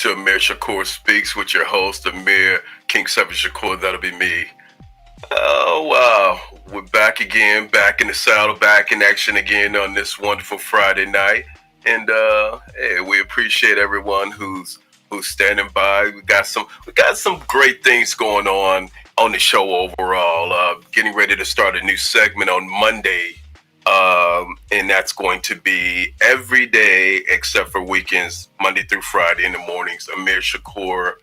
to Amir Shakur Speaks with your host, Amir King 7 Shakur. That'll be me. Oh, wow. We're back again, back in the saddle, back in action again on this wonderful Friday night. And hey, we appreciate everyone who's standing by. We got some great things going on the show overall. Getting ready to start a new segment on Monday. And that's going to be every day except for weekends, Monday through Friday in the mornings. Amir Shakur,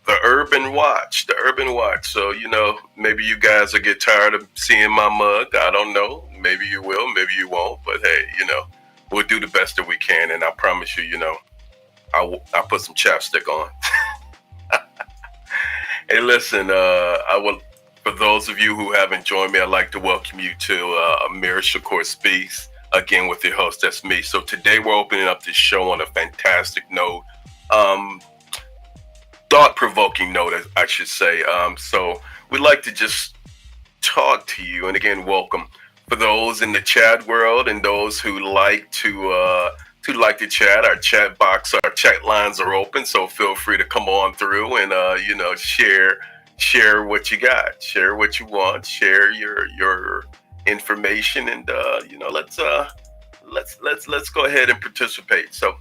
the Urban Watch. So, maybe you guys will get tired of seeing my mug. I don't know. Maybe you will, maybe you won't. But hey, we'll do the best that we can. And I promise you, I'll put some chapstick on. Hey, listen, for those of you who haven't joined me, I'd like to welcome you to Amir Shakur Speaks, again with your host, that's me. So today we're opening up this show on a fantastic note, thought-provoking note, I should say. So we'd like to just talk to you, and again, welcome. For those in the chat world and those who like to chat, our chat box, our chat lines are open, so feel free to come on through and, share what you got, share what you want, share your information, and let's go ahead and participate. So,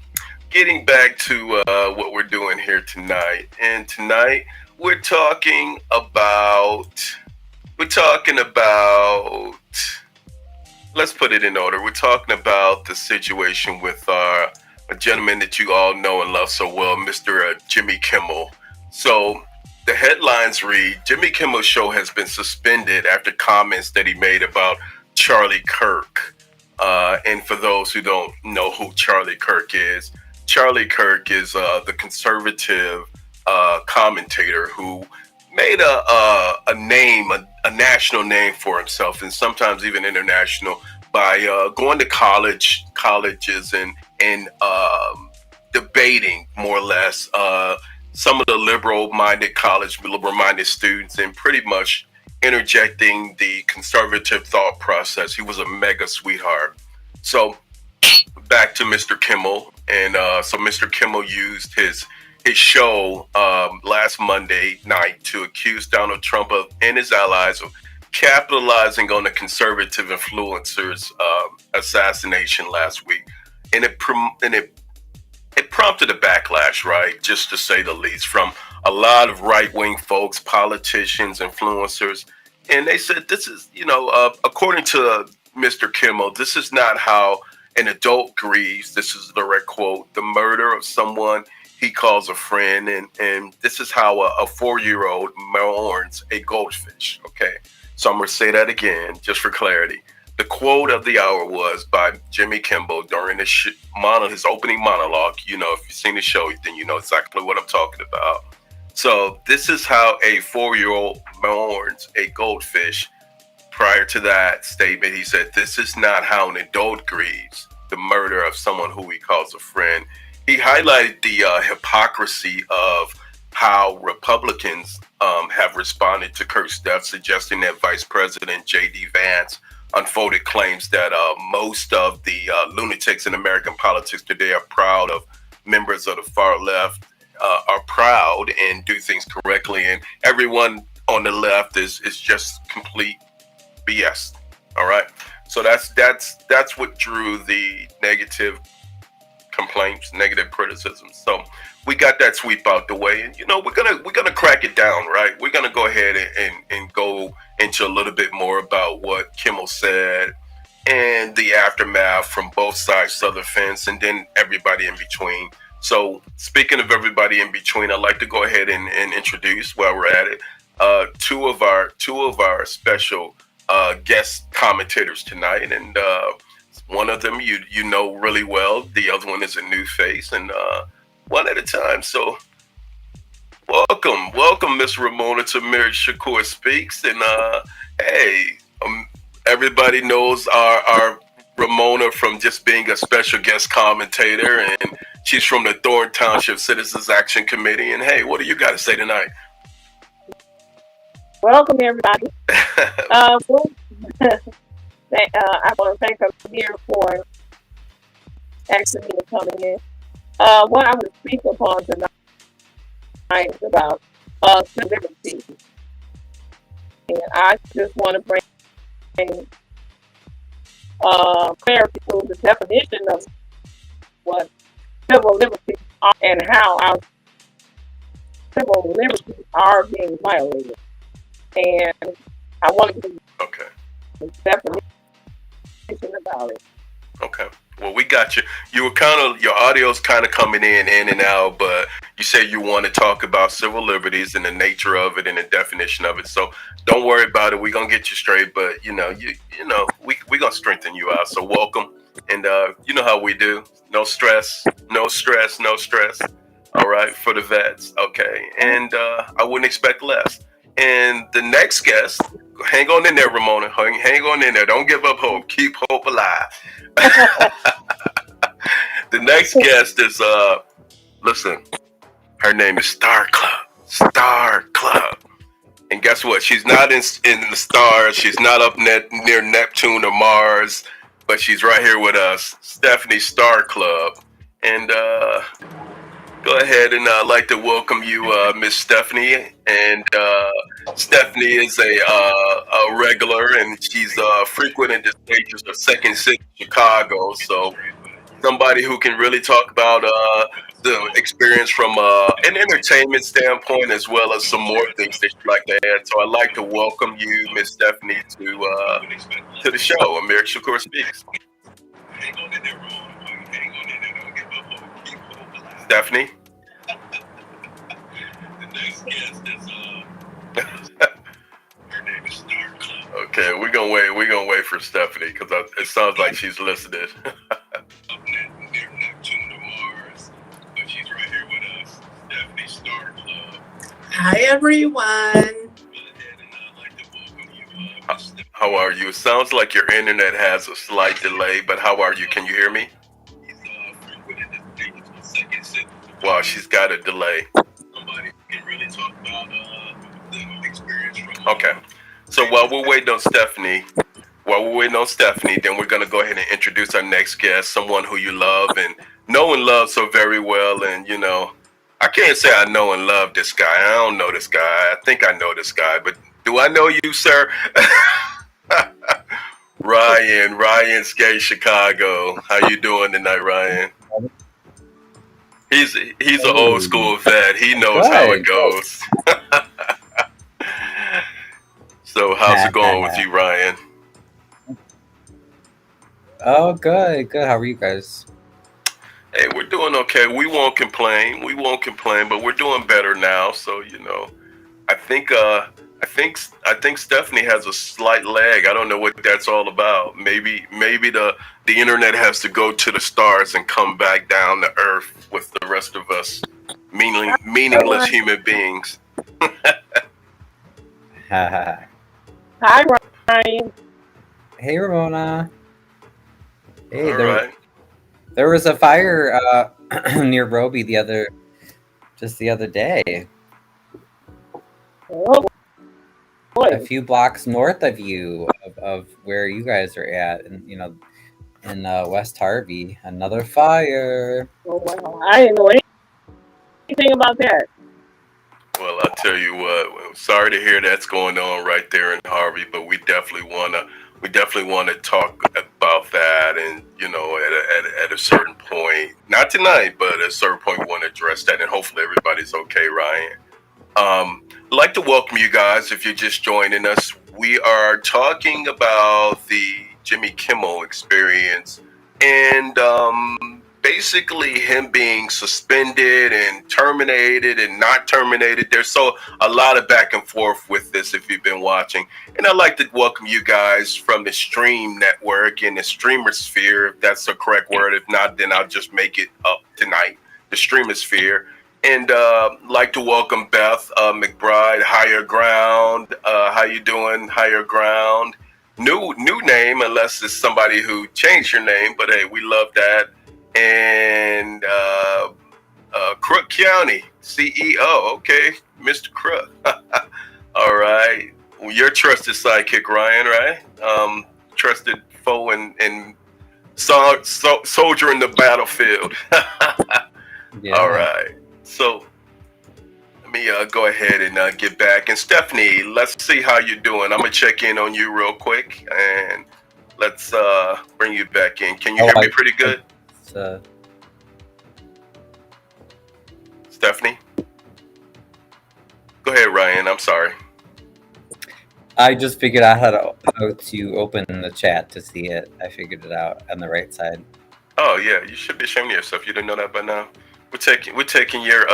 getting back to what we're doing here tonight, and tonight we're talking about. Let's put it in order. We're talking about the situation with a gentleman that you all know and love so well, Mr. Jimmy Kimmel. So. The headlines read, Jimmy Kimmel's show has been suspended after comments that he made about Charlie Kirk. And for those who don't know who Charlie Kirk is the conservative commentator who made a name, a national name for himself, and sometimes even international, by going to colleges and debating more or less some of the liberal-minded students, and pretty much interjecting the conservative thought process. He was a mega sweetheart. So back to Mr. Kimmel, and so Mr. Kimmel used his show last Monday night to accuse Donald Trump and his allies of capitalizing on the conservative influencers' assassination last week, and it prompted a backlash, right? Just to say the least, from a lot of right-wing folks, politicians, influencers. And they said, this is, according to Mr. Kimmel, this is not how an adult grieves. This is a direct quote, the murder of someone he calls a friend. And this is how a 4-year-old mourns a goldfish. Okay. So I'm going to say that again, just for clarity. The quote of the hour was by Jimmy Kimmel during his opening monologue. If you've seen the show, then you know exactly what I'm talking about. So this is how a 4-year-old mourns a goldfish. Prior to that statement, he said, this is not how an adult grieves the murder of someone who he calls a friend. He highlighted the hypocrisy of how Republicans have responded to Kirk's death, suggesting that Vice President J.D. Vance unfolded claims that most of the lunatics in American politics today are proud of members of the far left, are proud and do things correctly, and everyone on the left is just complete BS. All right, so that's what drew the negative complaints, negative criticisms. So we got that sweep out the way, and we're gonna crack it down, right? We're gonna go ahead and go into a little bit more about what Kimmel said and the aftermath from both sides of the fence, and then everybody in between. So speaking of everybody in between, I'd like to go ahead and introduce, while we're at it, two of our special guest commentators tonight, and one of them you know really well. The other one is a new face, and one at a time. So welcome, Miss Ramona, to Amir Shakur Speaks. And hey, everybody knows our Ramona from just being a special guest commentator, and she's from the Thorn Township Citizens Action Committee. And hey, what do you got to say tonight? Welcome, everybody. I want to thank Amir for asking me to come in. What I would speak upon tonight about liberty. And I just want to bring clarity to the definition of what civil liberties are and how our civil liberties are being violated. And I want to give a definition about it. Okay. Well, we got you. You were your audio's kind of coming in and out, but you said you want to talk about civil liberties and the nature of it and the definition of it. So don't worry about it. We're gonna get you straight, but you know, we gonna strengthen you out. So welcome, and you know how we do. No stress, no stress, no stress. All right, for the vets. Okay, and I wouldn't expect less. And the next guest, hang on in there, Ramona. Hang on in there. Don't give up hope. Keep hope alive. The next guest is listen, her name is Star Club. Star Club. And guess what? She's not in the stars. She's not up near Neptune or Mars, but she's right here with us. Stephanie Star Club. And go ahead, and I'd like to welcome you, Miss Stephanie. And Stephanie is a regular, and she's frequented the stages of Second City, Chicago. So somebody who can really talk about the experience from an entertainment standpoint, as well as some more things that you'd like to add. So I'd like to welcome you, Miss Stephanie, to the show. Amir Shakur speaks. Stephanie. Okay, we're gonna wait. We're gonna wait for Stephanie because it sounds like she's listening. Hi, everyone. How are you? It sounds like your internet has a slight delay, but how are you? Can you hear me? Wow, she's got a delay. Okay. So while we're waiting on Stephanie, then we're going to go ahead and introduce our next guest, someone who you love and know and love so very well. And, you know, I can't say I know and love this guy. I don't know this guy. I think I know this guy, but do I know you, sir? Ryan Skate Chicago. How you doing tonight, Ryan? He's an old school vet. He knows how it goes. So how's it going with you, Ryan? Oh, good. How are you guys? Hey, we're doing okay. We won't complain, but we're doing better now. So, you know, I think Stephanie has a slight lag. I don't know what that's all about. Maybe the internet has to go to the stars and come back down to Earth with the rest of us meaningless human beings. Hi, Ryan. Hey, Ramona. Hey, all right. There was a fire near Roby the other day. Oh, boy. A few blocks north of you, of where you guys are at, and in West Harvey, another fire. Oh, wow. I didn't know anything about that. Well, I'll tell you what. Sorry to hear that's going on right there in Harvey, but we definitely want to talk about that, and at a certain point, not tonight, but at a certain point, we want to address that, and hopefully everybody's okay, Ryan. I'd like to welcome you guys if you're just joining us. We are talking about the Jimmy Kimmel experience, and basically him being suspended and terminated and not terminated. There's a lot of back and forth with this if you've been watching. And I'd like to welcome you guys from the Stream Network and the Streamer Sphere, if that's the correct word. If not, then I'll just make it up tonight. The Streamer Sphere. And like to welcome Beth McBride, Higher Ground. How you doing, Higher Ground? New name, unless it's somebody who changed your name. But hey, we love that. And Crook County CEO, okay, Mr. Crook. All right, your trusted sidekick, Ryan, right? Trusted foe and soldier in the battlefield. Yeah. All right, so Let me go ahead and get back. And Stephanie, let's see how you're doing. I'm gonna check in on you real quick, and let's bring you back in. Can you hear me pretty good, Stephanie? Go ahead, Ryan. I'm sorry. I just figured out how to open the chat to see it. I figured it out on the right side. Oh yeah, you should be ashamed of yourself. You didn't know that by now. We're taking your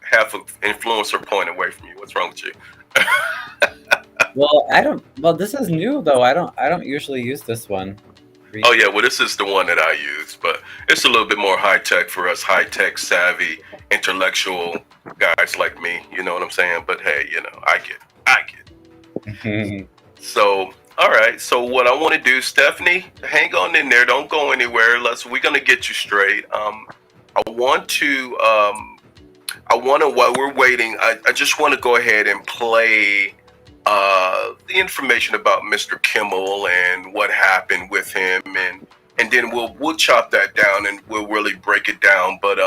half of influencer point away from you. What's wrong with you? Well, this is new though. I don't usually use this one. Oh yeah, well this is the one that I use, but it's a little bit more high tech for us high tech savvy intellectual guys like me. You know what I'm saying? But hey, I get it. So all right. So what I want to do, Stephanie, hang on in there. Don't go anywhere. We're gonna get you straight. While we're waiting, I just want to go ahead and play the information about Mr. Kimmel and what happened with him, and then we'll chop that down and we'll really break it down. But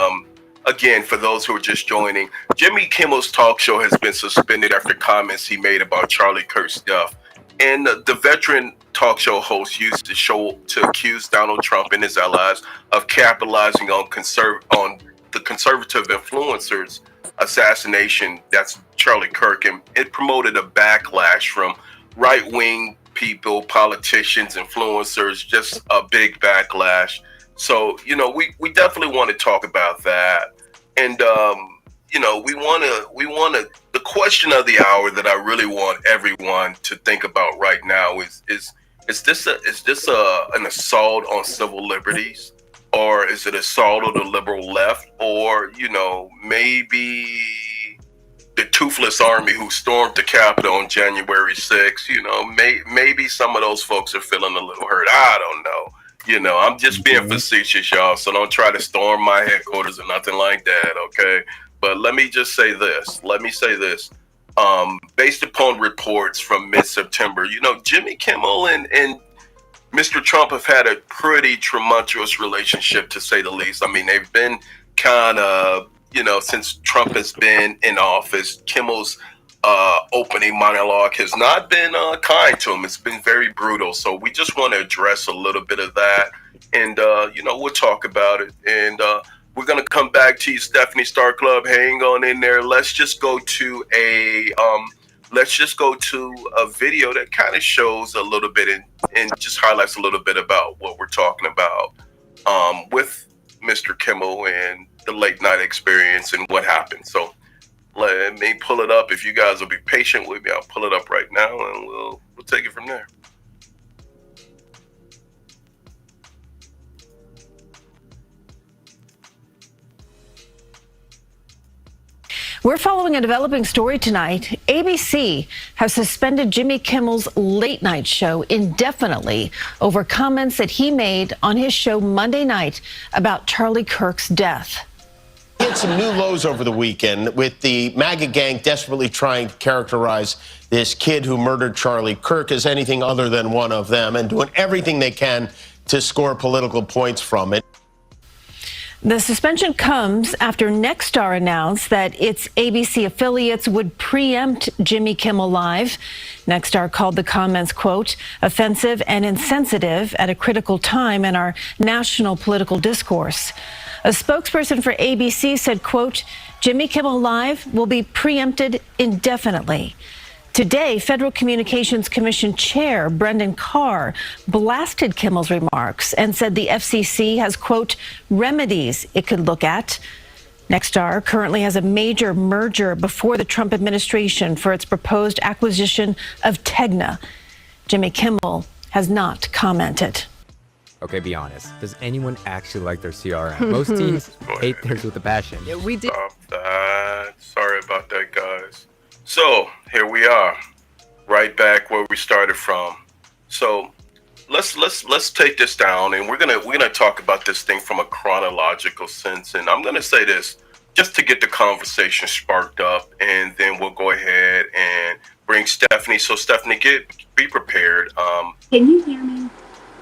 again, for those who are just joining, Jimmy Kimmel's talk show has been suspended after comments he made about Charlie Kirk's death. And the veteran talk show host used the show to accuse Donald Trump and his allies of capitalizing on the conservative influencers assassination. That's Charlie Kirk, and it promoted a backlash from right-wing people, politicians, influencers, just a big backlash. So we definitely want to talk about that, and we want to. The question of the hour that I really want everyone to think about right now is this an assault on civil liberties? Or is it assault on the liberal left? Or, maybe the toothless army who stormed the Capitol on January 6th, maybe some of those folks are feeling a little hurt. I don't know. I'm just being facetious, y'all. So don't try to storm my headquarters or nothing like that, okay? But let me just say this. Based upon reports from mid-September, Jimmy Kimmel and Mr. Trump have had a pretty tumultuous relationship, to say the least. I mean, they've been kind of, since Trump has been in office, Kimmel's opening monologue has not been kind to him. It's been very brutal. So we just want to address a little bit of that. And, we'll talk about it. And we're going to come back to you, Stephanie Star Club. Hang on in there. Let's just go to a video that kind of shows a little bit and just highlights a little bit about what we're talking about with Mr. Kimmel and the late night experience and what happened. So let me pull it up. If you guys will be patient with me, I'll pull it up right now and we'll take it from there. We're following a developing story tonight. ABC has suspended Jimmy Kimmel's late night show indefinitely over comments that he made on his show Monday night about Charlie Kirk's death. We hit some new lows over the weekend with the MAGA gang desperately trying to characterize this kid who murdered Charlie Kirk as anything other than one of them and doing everything they can to score political points from it. The suspension comes after Nexstar announced that its ABC affiliates would preempt Jimmy Kimmel Live. Nexstar called the comments, quote, offensive and insensitive at a critical time in our national political discourse. A spokesperson for ABC said, quote, Jimmy Kimmel Live will be preempted indefinitely. Today, Federal Communications Commission Chair Brendan Carr blasted Kimmel's remarks and said the FCC has, quote, remedies it could look at. Nexstar currently has a major merger before the Trump administration for its proposed acquisition of Tegna. Jimmy Kimmel has not commented. Okay, be honest. Does anyone actually like their CRM? Most teams hate theirs with a passion. Yeah, we did. Stop that. Sorry about that, guys. So here we are, right back where we started from. So let's take this down, and we're gonna talk about this thing from a chronological sense. And I'm gonna say this just to get the conversation sparked up, and then we'll go ahead and bring Stephanie. So Stephanie, be prepared. Can you hear me?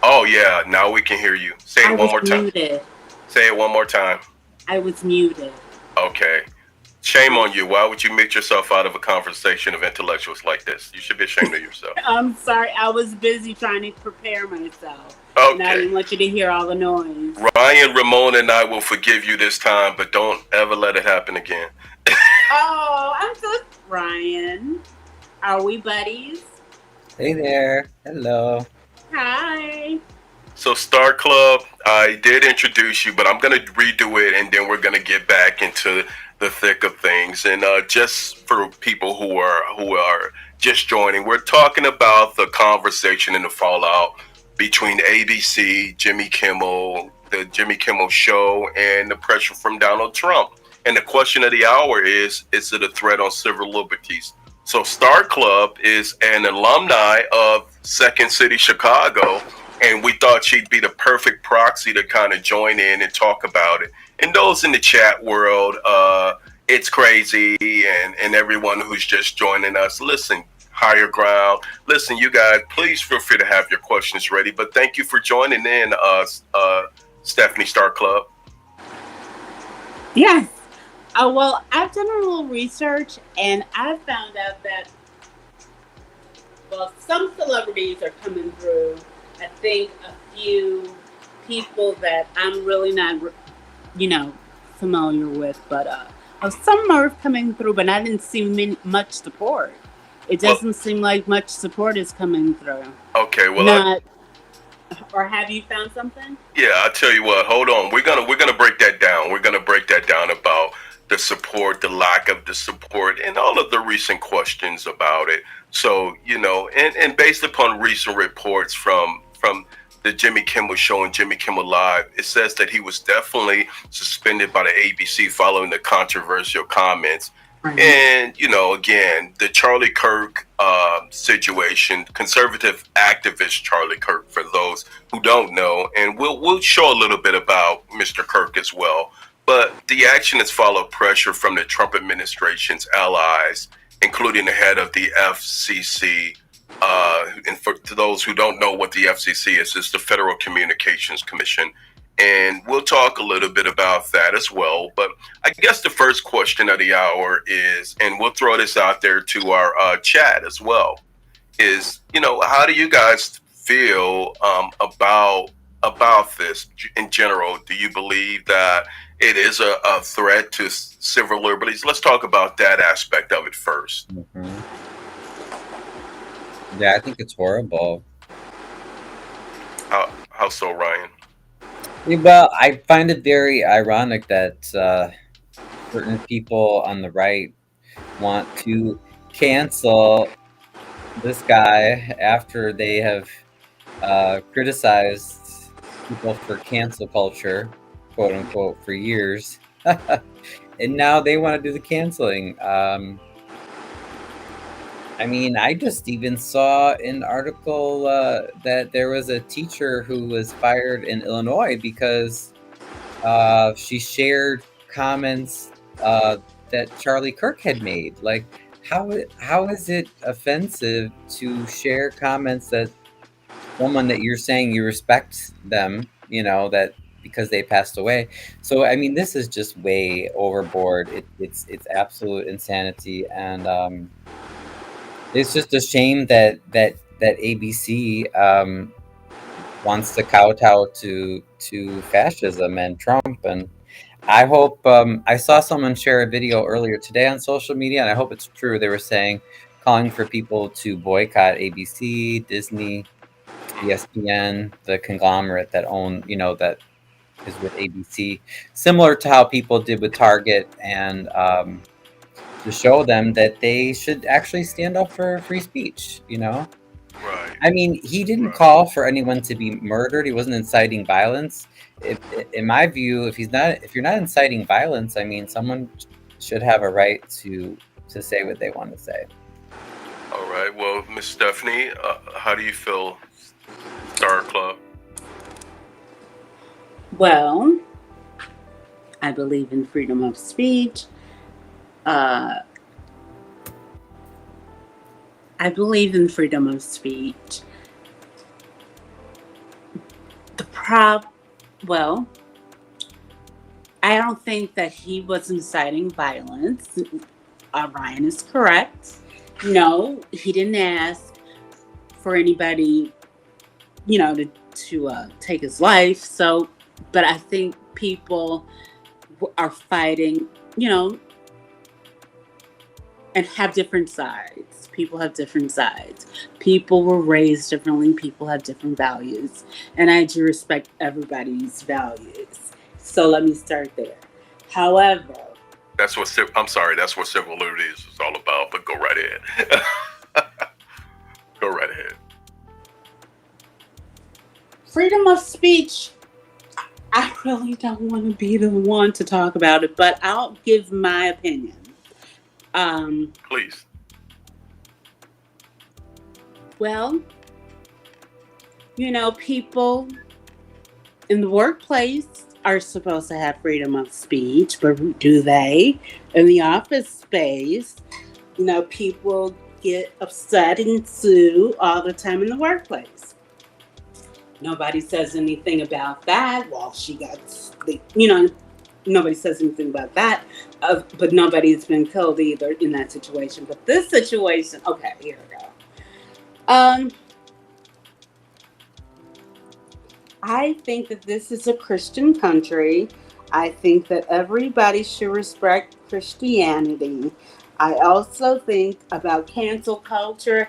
Oh yeah, now we can hear you. Say it one more time. Muted. Say it one more time. I was muted. Okay. Shame on you. Why would you make yourself out of a conversation of intellectuals like this? You should be ashamed of yourself. I'm sorry. I was busy trying to prepare myself. And I Okay. didn't want you to hear all the noise. Ryan, Ramon, and I will forgive you this time, but don't ever let it happen again. Oh, I'm so Ryan. Are we buddies? Hey there. Hello. Hi. So Star Club, I did introduce you, but I'm going to redo it, and then we're going to get back into the thick of things. And just for people who are just joining, we're talking about the conversation and the fallout between ABC, Jimmy Kimmel, the Jimmy Kimmel Show, and the pressure from Donald Trump. And the question of the hour is it a threat on civil liberties? So Star Club is an alumni of Second City, Chicago, and we thought she'd be the perfect proxy to kind of join in and talk about it. And those in the chat world, it's crazy, and everyone who's just joining us, listen, higher ground. Listen, you guys, please feel free to have your questions ready. But thank you for joining in us, Stephanie Star Club. Yes. Well, I've done a little research, and I found out that, well, some celebrities are coming through. I think a few people that I'm really not, familiar with, but some are coming through, but I didn't see much support. It doesn't seem like much support is coming through. Okay, well, or have you found something? Yeah, I'll tell you what. Hold on. We're gonna break that down. We're gonna break that down about the support, the lack of the support, and all of the recent questions about it. So, and based upon recent reports from the Jimmy Kimmel Show and Jimmy Kimmel Live, it says that he was definitely suspended by the ABC following the controversial comments. Right. And, again, the Charlie Kirk situation, conservative activist Charlie Kirk, for those who don't know, and we'll show a little bit about Mr. Kirk as well. But the action has followed pressure from the Trump administration's allies, including the head of the FCC. And to those who don't know what the FCC is, it's the Federal Communications Commission. And we'll talk a little bit about that as well. But I guess the first question of the hour is, and we'll throw this out there to our chat as well, is, how do you guys feel about this in general? Do you believe that it is a threat to civil liberties? Let's talk about that aspect of it first. Mm-hmm. Yeah, I think it's horrible. How so, Ryan? Well, I find it very ironic that certain people on the right want to cancel this guy after they have criticized people for cancel culture, quote unquote, for years. And now they want to do the canceling. I just even saw an article that there was a teacher who was fired in Illinois because she shared comments that Charlie Kirk had made. Like, how is it offensive to share comments that someone that you're saying you respect them, that because they passed away? So, this is just way overboard. It's absolute insanity, and it's just a shame that ABC wants to kowtow to fascism and Trump. And I hope I saw someone share a video earlier today on social media, and I hope it's true. They were calling for people to boycott ABC, Disney, ESPN, the conglomerate that that is with ABC, similar to how people did with Target, and to show them that they should actually stand up for free speech, Right. He didn't call for anyone to be murdered. He wasn't inciting violence. In my view, if you're not inciting violence, someone should have a right to say what they want to say. All right. Well, Miss Stephanie, how do you feel, Star Club? Well, I believe in freedom of speech. I believe in freedom of speech. I don't think that he was inciting violence. Ryan is correct. No, he didn't ask for anybody, to take his life. So, but I think people are fighting, and have different sides. People have different sides. People were raised differently. People have different values. And I do respect everybody's values. So let me start there. However, that's what civil liberties is all about, but go right ahead. Go right ahead. Freedom of speech, I really don't want to be the one to talk about it, but I'll give my opinion. Please. Well, people in the workplace are supposed to have freedom of speech, but do they? In the office space, people get upset and sue all the time in the workplace. Nobody says anything about that. Well, nobody says anything about that. But nobody's been killed either in that situation. But this situation, okay, here we go. I think that this is a Christian country. I think that everybody should respect Christianity. I also think about cancel culture.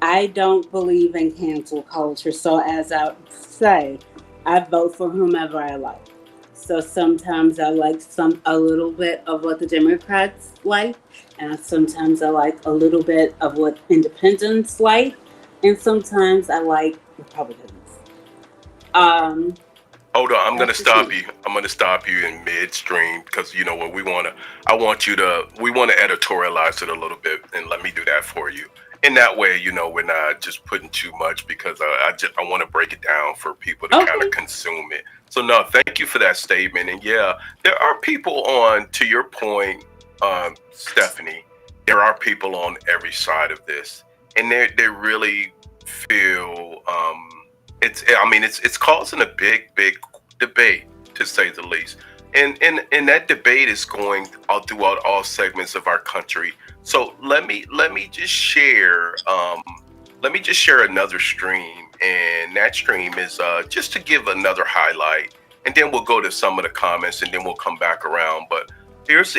I don't believe in cancel culture. So as I say, I vote for whomever I like. So sometimes I like a little bit of what the Democrats like, and sometimes I like a little bit of what independents like, and sometimes I like Republicans. Hold on, I'm gonna stop you. I'm gonna stop you in midstream because you know what we want to editorialize it a little bit, and let me do that for you. In that way, we're not just putting too much because I want to break it down for people to kind of consume it. So no, thank you for that statement. And yeah, there are people to your point, Stephanie, there are people on every side of this, and they really feel it's causing a big debate, to say the least. And that debate is going all throughout all segments of our country. So let me just share another stream, and that stream is just to give another highlight, and then we'll go to some of the comments, and then we'll come back around. But here's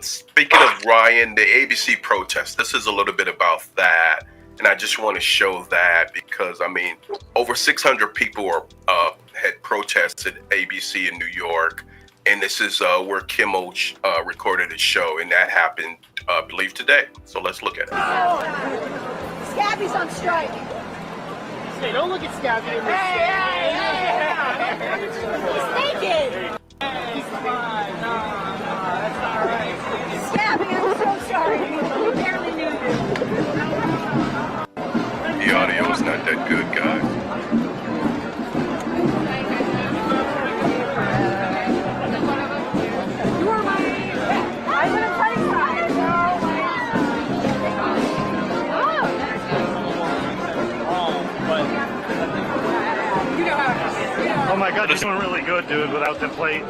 speaking of Ryan, the ABC protest. This is a little bit about that, and I just want to show that because over 600 people had protested ABC in New York. And this is where Kimmel recorded his show, and that happened, I believe, today. So let's look at it. Scabby's on strike. Hey, don't look at Scabby. He's naked. He's fine. No, that's not right. Scabby, I'm so sorry. We barely knew you. The audio is not that good, guys. Oh my God, you're doing really good, dude, without the plate.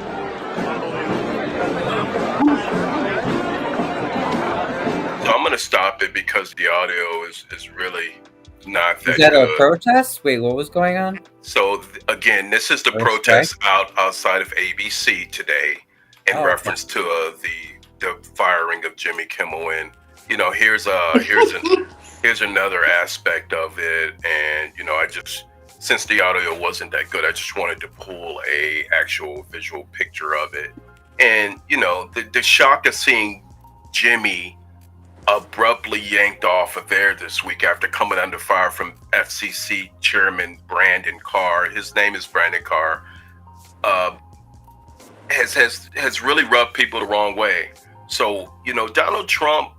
So I'm going to stop it because the audio is really not that good. Is that a protest? Wait, what was going on? So again, this is the protest outside of ABC today in reference to the firing of Jimmy Kimmel. And here's another aspect of it. And since the audio wasn't that good, I just wanted to pull a actual visual picture of it. And the shock of seeing Jimmy abruptly yanked off of air this week after coming under fire from FCC Chairman Brandon Carr. His name is Brandon Carr. Has really rubbed people the wrong way. So Donald Trump,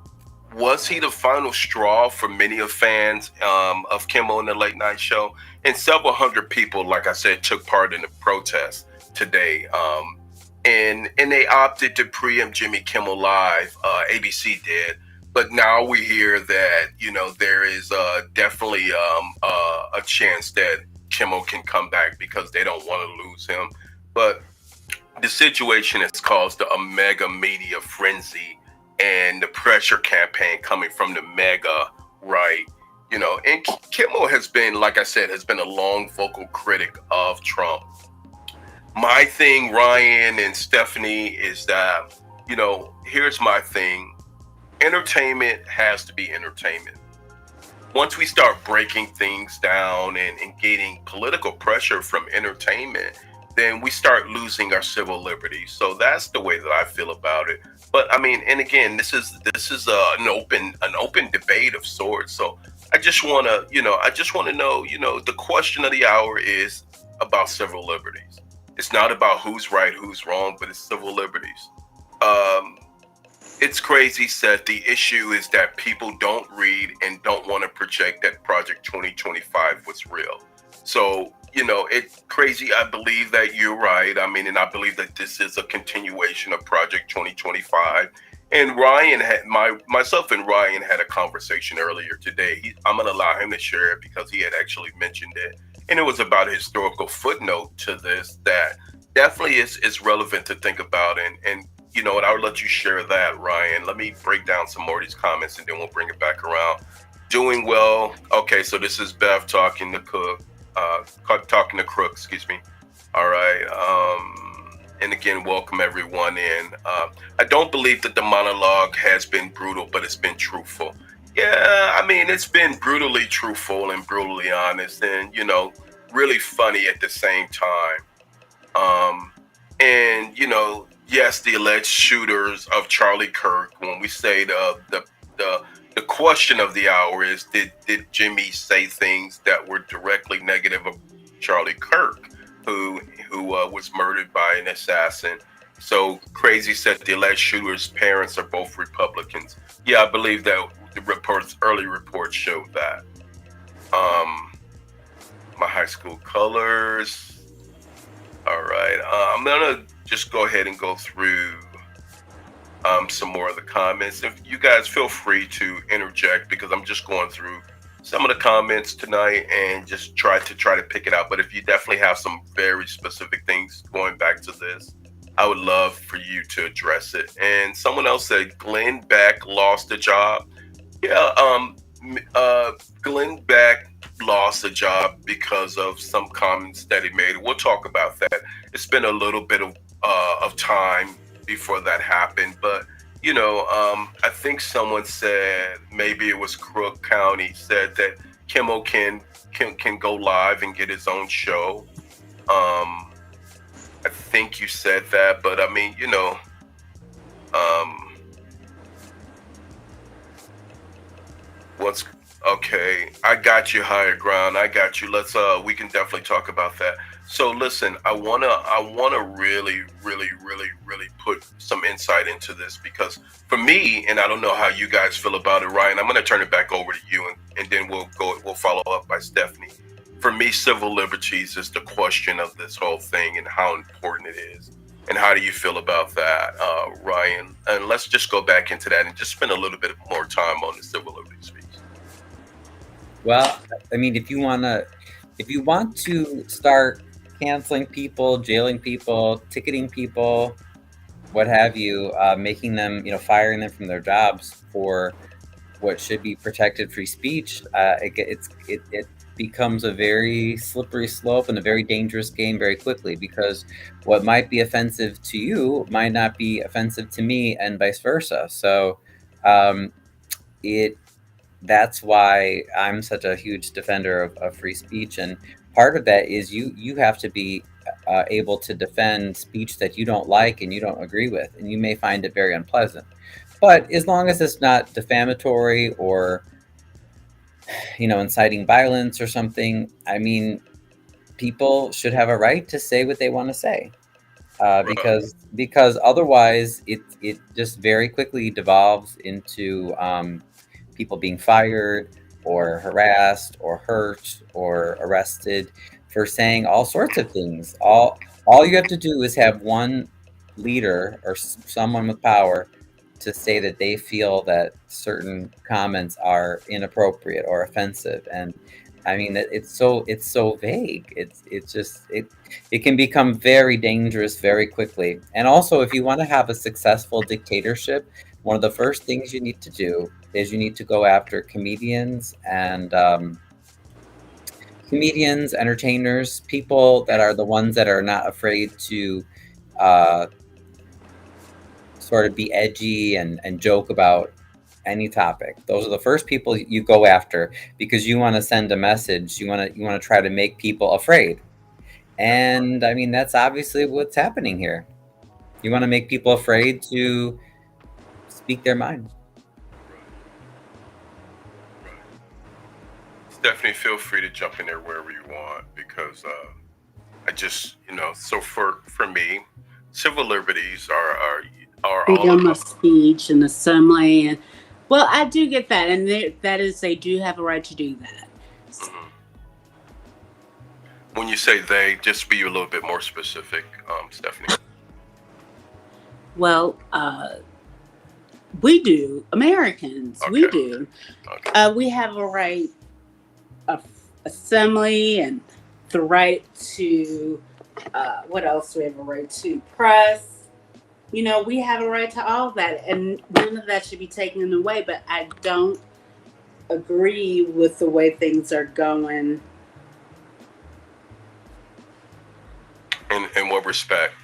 was he the final straw for many of fans of Kimmel in the late night show? And several hundred people, like I said, took part in the protest today. And they opted to preempt Jimmy Kimmel Live. ABC did. But now we hear that, there is definitely a chance that Kimmel can come back because they don't want to lose him. But the situation has caused a mega media frenzy and the pressure campaign coming from the mega right. And Kimmel has been, like I said, has been a long vocal critic of Trump. My thing, Ryan and Stephanie, is that, here's my thing. Entertainment has to be entertainment. Once we start breaking things down and getting political pressure from entertainment, then we start losing our civil liberties. So that's the way that I feel about it. But I mean, and again, this is an open debate of sorts. So I just want to, know, the question of the hour is about civil liberties. It's not about who's right, who's wrong, but it's civil liberties. It's crazy, Seth. The issue is that people don't read and don't want to project that Project 2025 was real. So, it's crazy. I believe that you're right. I mean, and I believe that this is a continuation of Project 2025. And myself and Ryan had a conversation earlier today. I'm going to allow him to share it because he had actually mentioned it. And it was about a historical footnote to this that definitely is relevant to think about. And I'll let you share that, Ryan. Let me break down some more of these comments and then we'll bring it back around. Doing well. Okay, so this is Bev talking to Crook, excuse me. All right. And again, welcome everyone in. I don't believe that the monologue has been brutal, but it's been truthful. Yeah, I mean, it's been brutally truthful and brutally honest and, really funny at the same time. And, yes, the alleged shooters of Charlie Kirk, when we say the question of the hour is, did Jimmy say things that were directly negative of Charlie Kirk, who was murdered by an assassin? So Crazy said the alleged shooters' parents are both Republicans. Yeah, I believe that the early reports showed that. My high school colors. All right. I'm gonna just go ahead and go through some more of the comments. If you guys feel free to interject because I'm just going through some of the comments tonight and just try to pick it out. But if you definitely have some very specific things going back to this, I would love for you to address it. And someone else said Glenn Beck lost a job. Yeah, Glenn Beck lost a job because of some comments that he made. We'll talk about that. It's been a little bit of time before that happened, but I think someone said, maybe it was Crook County, said that Kimmel can go live and get his own show. I think you said that, but I mean, what's okay? I got you, higher ground. I got you. Let's we can definitely talk about that. So listen, I wanna really put some insight into this because for me, and I don't know how you guys feel about it, Ryan. I'm gonna turn it back over to you, and then we'll follow up by Stephanie. For me, civil liberties is the question of this whole thing and how important it is. And how do you feel about that, Ryan? And let's just go back into that and just spend a little bit more time on the civil liberties piece. Well, I mean, if you want to start canceling people, jailing people, ticketing people, what have you, making them, firing them from their jobs for what should be protected free speech, it becomes a very slippery slope and a very dangerous game very quickly, because what might be offensive to you might not be offensive to me, and vice versa. So that's why I'm such a huge defender of free speech. And part of that is you have to be able to defend speech that you don't like and you don't agree with, and you may find it very unpleasant. But as long as it's not defamatory or, inciting violence or something, I mean, people should have a right to say what they want to say, because otherwise it just very quickly devolves into people being fired or harassed or hurt or arrested for saying all sorts of things. All you have to do is have one leader or someone with power to say that they feel that certain comments are inappropriate or offensive, and I mean, it's so vague. It can become very dangerous very quickly. And also, if you want to have a successful dictatorship, one of the first things you need to do is you need to go after comedians, entertainers, people that are the ones that are not afraid to uh, sort of be edgy and joke about any topic. Those are the first people you go after because you want to send a message. You want to try to make people afraid. And I mean, that's obviously what's happening here. You want to make people afraid to speak their mind. Definitely feel free to jump in there wherever you want, because I just, so for me, civil liberties are all Freedom of about. speech and assembly, and well, I do get that, and that is, they do have a right to do that. Mhm. When you say they, just be a little bit more specific, Stephanie. Well, we do, Americans, we Okay. do. Okay. We have a right of assembly and the right to, what else do we have a right to? Press. We have a right to all that, and none of that should be taken away, but I don't agree with the way things are going. In what respect?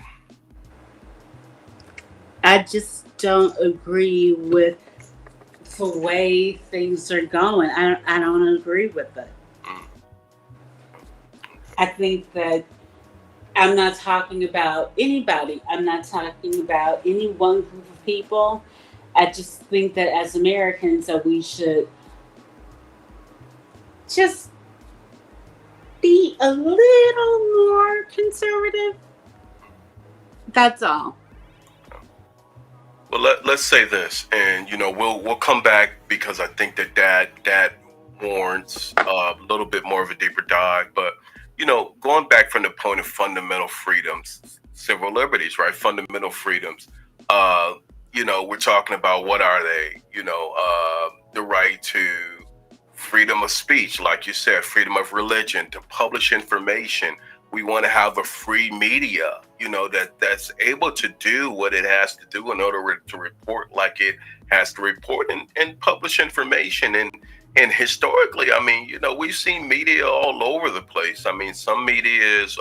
I just don't agree with the way things are going. I don't agree with it. Mm. I think that I'm not talking about anybody. I'm not talking about any one group of people. I just think that as Americans, that we should just be a little more conservative. That's all. Well, let's say this, and we'll come back, because I think that warrants a little bit more of a deeper dive. But going back from the point of fundamental freedoms, civil liberties, right? Fundamental freedoms. Uh, we're talking about, what are they? The right to freedom of speech, like you said, freedom of religion, to publish information. We want to have a free media, that's able to do what it has to do in order to report like it has to report, and publish information. And historically, I mean, we've seen media all over the place. I mean, some media is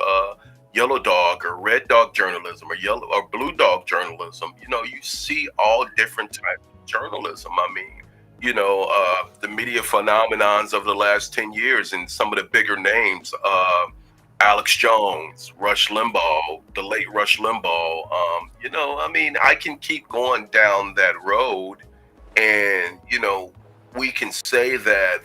yellow dog or red dog journalism, or yellow or blue dog journalism. You see all different types of journalism. I mean, the media phenomenons of the last 10 years, and some of the bigger names, Alex Jones, Rush Limbaugh, the late Rush Limbaugh. I mean, I can keep going down that road, and we can say that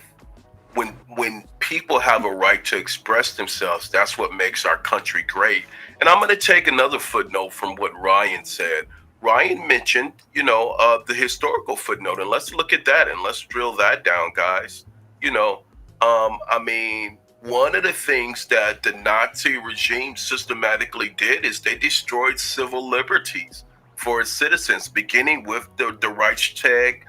when people have a right to express themselves, that's what makes our country great. And I'm going to take another footnote from what Ryan said. Ryan mentioned, the historical footnote, and let's look at that and let's drill that down, guys. I mean, one of the things that the Nazi regime systematically did is they destroyed civil liberties for its citizens, beginning with the Reichstag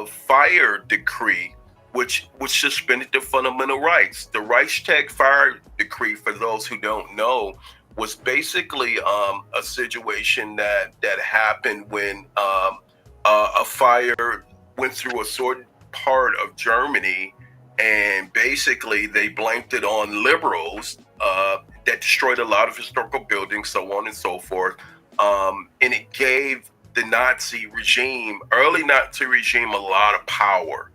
fire decree, which suspended the fundamental rights. The Reichstag fire decree, for those who don't know, was basically a situation that happened when a fire went through a certain part of Germany, and basically they blamed it on liberals that destroyed a lot of historical buildings, so on and so forth. And it gave the early Nazi regime, a lot of power,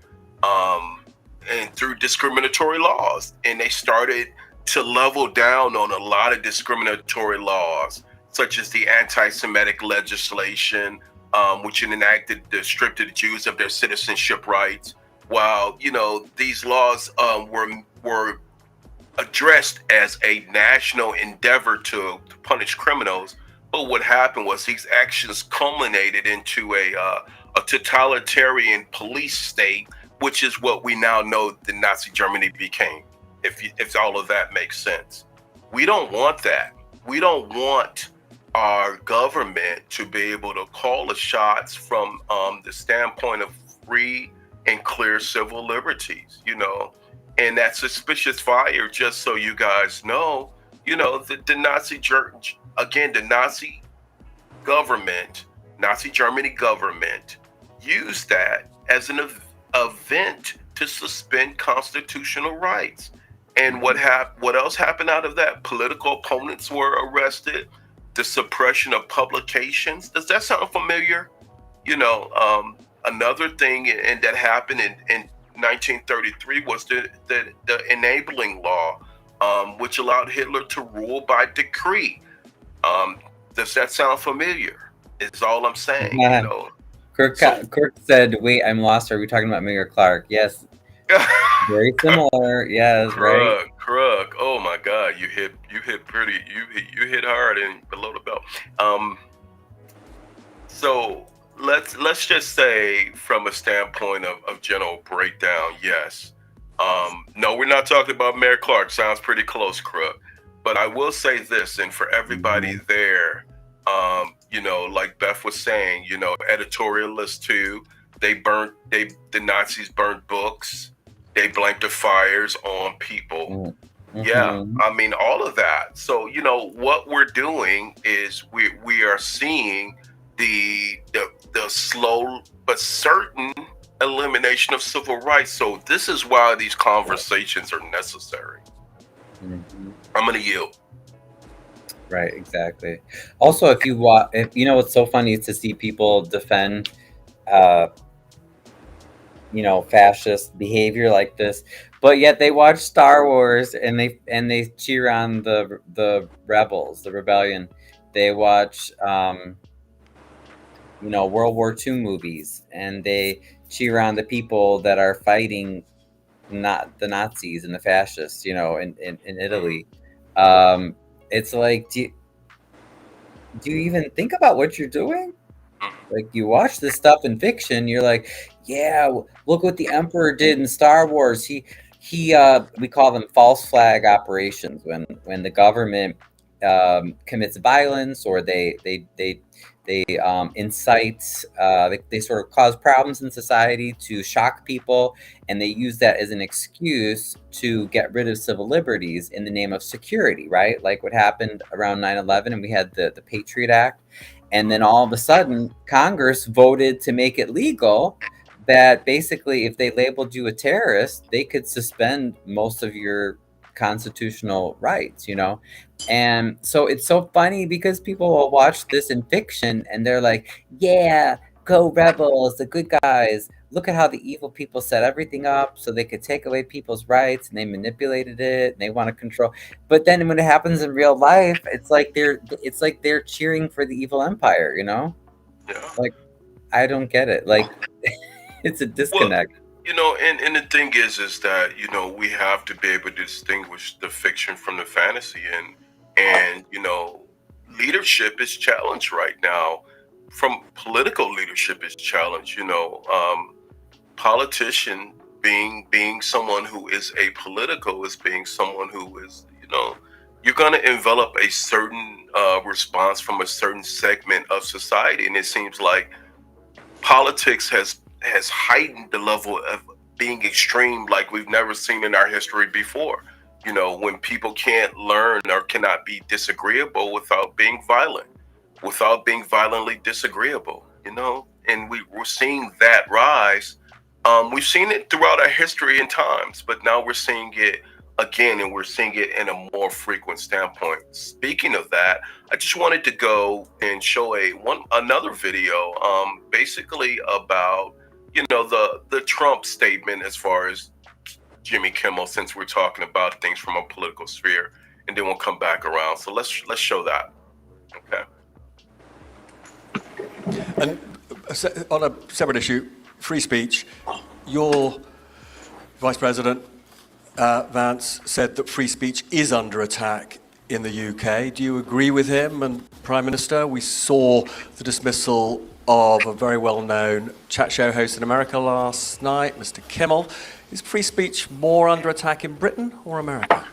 and through discriminatory laws. And they started to level down on a lot of discriminatory laws, such as the anti-Semitic legislation, which enacted the stripped the Jews of their citizenship rights. While these laws were addressed as a national endeavor to punish criminals, but what happened was these actions culminated into a totalitarian police state, which is what we now know the Nazi Germany became. If all of that makes sense, we don't want that. We don't want our government to be able to call the shots from the standpoint of free and clear civil liberties. And that suspicious fire, just so you guys know, the Nazi again, the Nazi government, Nazi Germany government, used that as an event to suspend constitutional rights. And what else happened out of that? Political opponents were arrested. The suppression of publications. Does that sound familiar? Another thing and that happened in 1933 was the enabling law, which allowed Hitler to rule by decree. Does that sound familiar? Is all I'm saying. Kirk said, "Wait, I'm lost. Are we talking about Mayor Clark?" Yes. Very similar. Yes, right. Krug. Oh my God, you hit hard and below the belt. So let's just say, from a standpoint of general breakdown, yes. No, we're not talking about Mayor Clark. Sounds pretty close, Krug. But I will say this, and for everybody there, like Beth was saying, editorialists too. The Nazis burnt books. They blamed the fires on people. Mm-hmm. Yeah, I mean, all of that. So, what we're doing is we are seeing the slow but certain elimination of civil rights. So this is why these conversations are necessary. Mm-hmm. I'm going to yield. Right, exactly. Also, if what's so funny is to see people defend fascist behavior like this, but yet they watch Star Wars and they cheer on the rebels, the rebellion. They watch World War II movies, and they cheer on the people that are fighting not the Nazis and the fascists, in Italy. It's like, do you even think about what you're doing? Like, you watch this stuff in fiction, you're like, yeah, look what the Emperor did in Star Wars. He we call them false flag operations, when the government commits violence, or they incite, they sort of cause problems in society to shock people, and they use that as an excuse to get rid of civil liberties in the name of security, right? Like what happened around 9/11, and we had the Patriot Act. And then all of a sudden, Congress voted to make it legal that basically if they labeled you a terrorist, they could suspend most of your constitutional rights, And so it's so funny because people will watch this in fiction and they're like, yeah, go rebels, the good guys. Look at how the evil people set everything up so they could take away people's rights, and they manipulated it and they want to control. But then when it happens in real life, it's like they're cheering for the evil empire, Yeah. Like, I don't get it. Like, it's a disconnect. Well, and the thing is that, we have to be able to distinguish the fiction from the fantasy, and leadership is challenged right now. From political leadership is challenged, politician being someone who is apolitical is being someone who is, you're going to envelop a certain response from a certain segment of society. And it seems like politics has heightened the level of being extreme like we've never seen in our history before. When people can't learn or cannot be disagreeable without being violent, without being violently disagreeable, and we're seeing that rise. We've seen it throughout our history and times, but now we're seeing it again, and we're seeing it in a more frequent standpoint. Speaking of that, I just wanted to go and show another video, basically about the Trump statement as far as Jimmy Kimmel, since we're talking about things from a political sphere, and then we'll come back around. So let's show that. Okay. And on a separate issue, free speech, your Vice President Vance said that free speech is under attack in the UK. Do you agree with him? And Prime Minister, we saw the dismissal of a very well-known chat show host in America last night, Mr. Kimmel. Is free speech more under attack in Britain or America?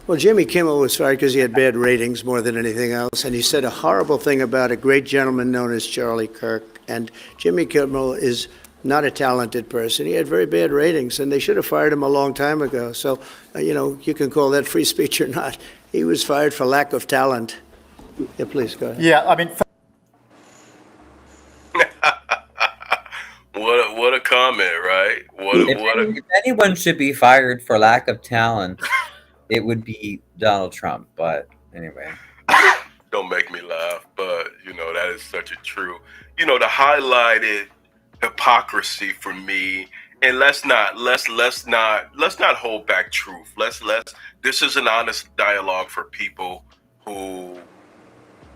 Well, Jimmy Kimmel was fired because he had bad ratings more than anything else, and he said a horrible thing about a great gentleman known as Charlie Kirk. And Jimmy Kimmel is not a talented person. He had very bad ratings, and they should have fired him a long time ago. So, you can call that free speech or not. He was fired for lack of talent. Yeah, please go ahead. Yeah, I mean, What a comment, right? If anyone should be fired for lack of talent, it would be Donald Trump. But anyway. Don't make me laugh, but that is such a true. The highlighted hypocrisy for me, and let's not hold back truth. This is an honest dialogue for people who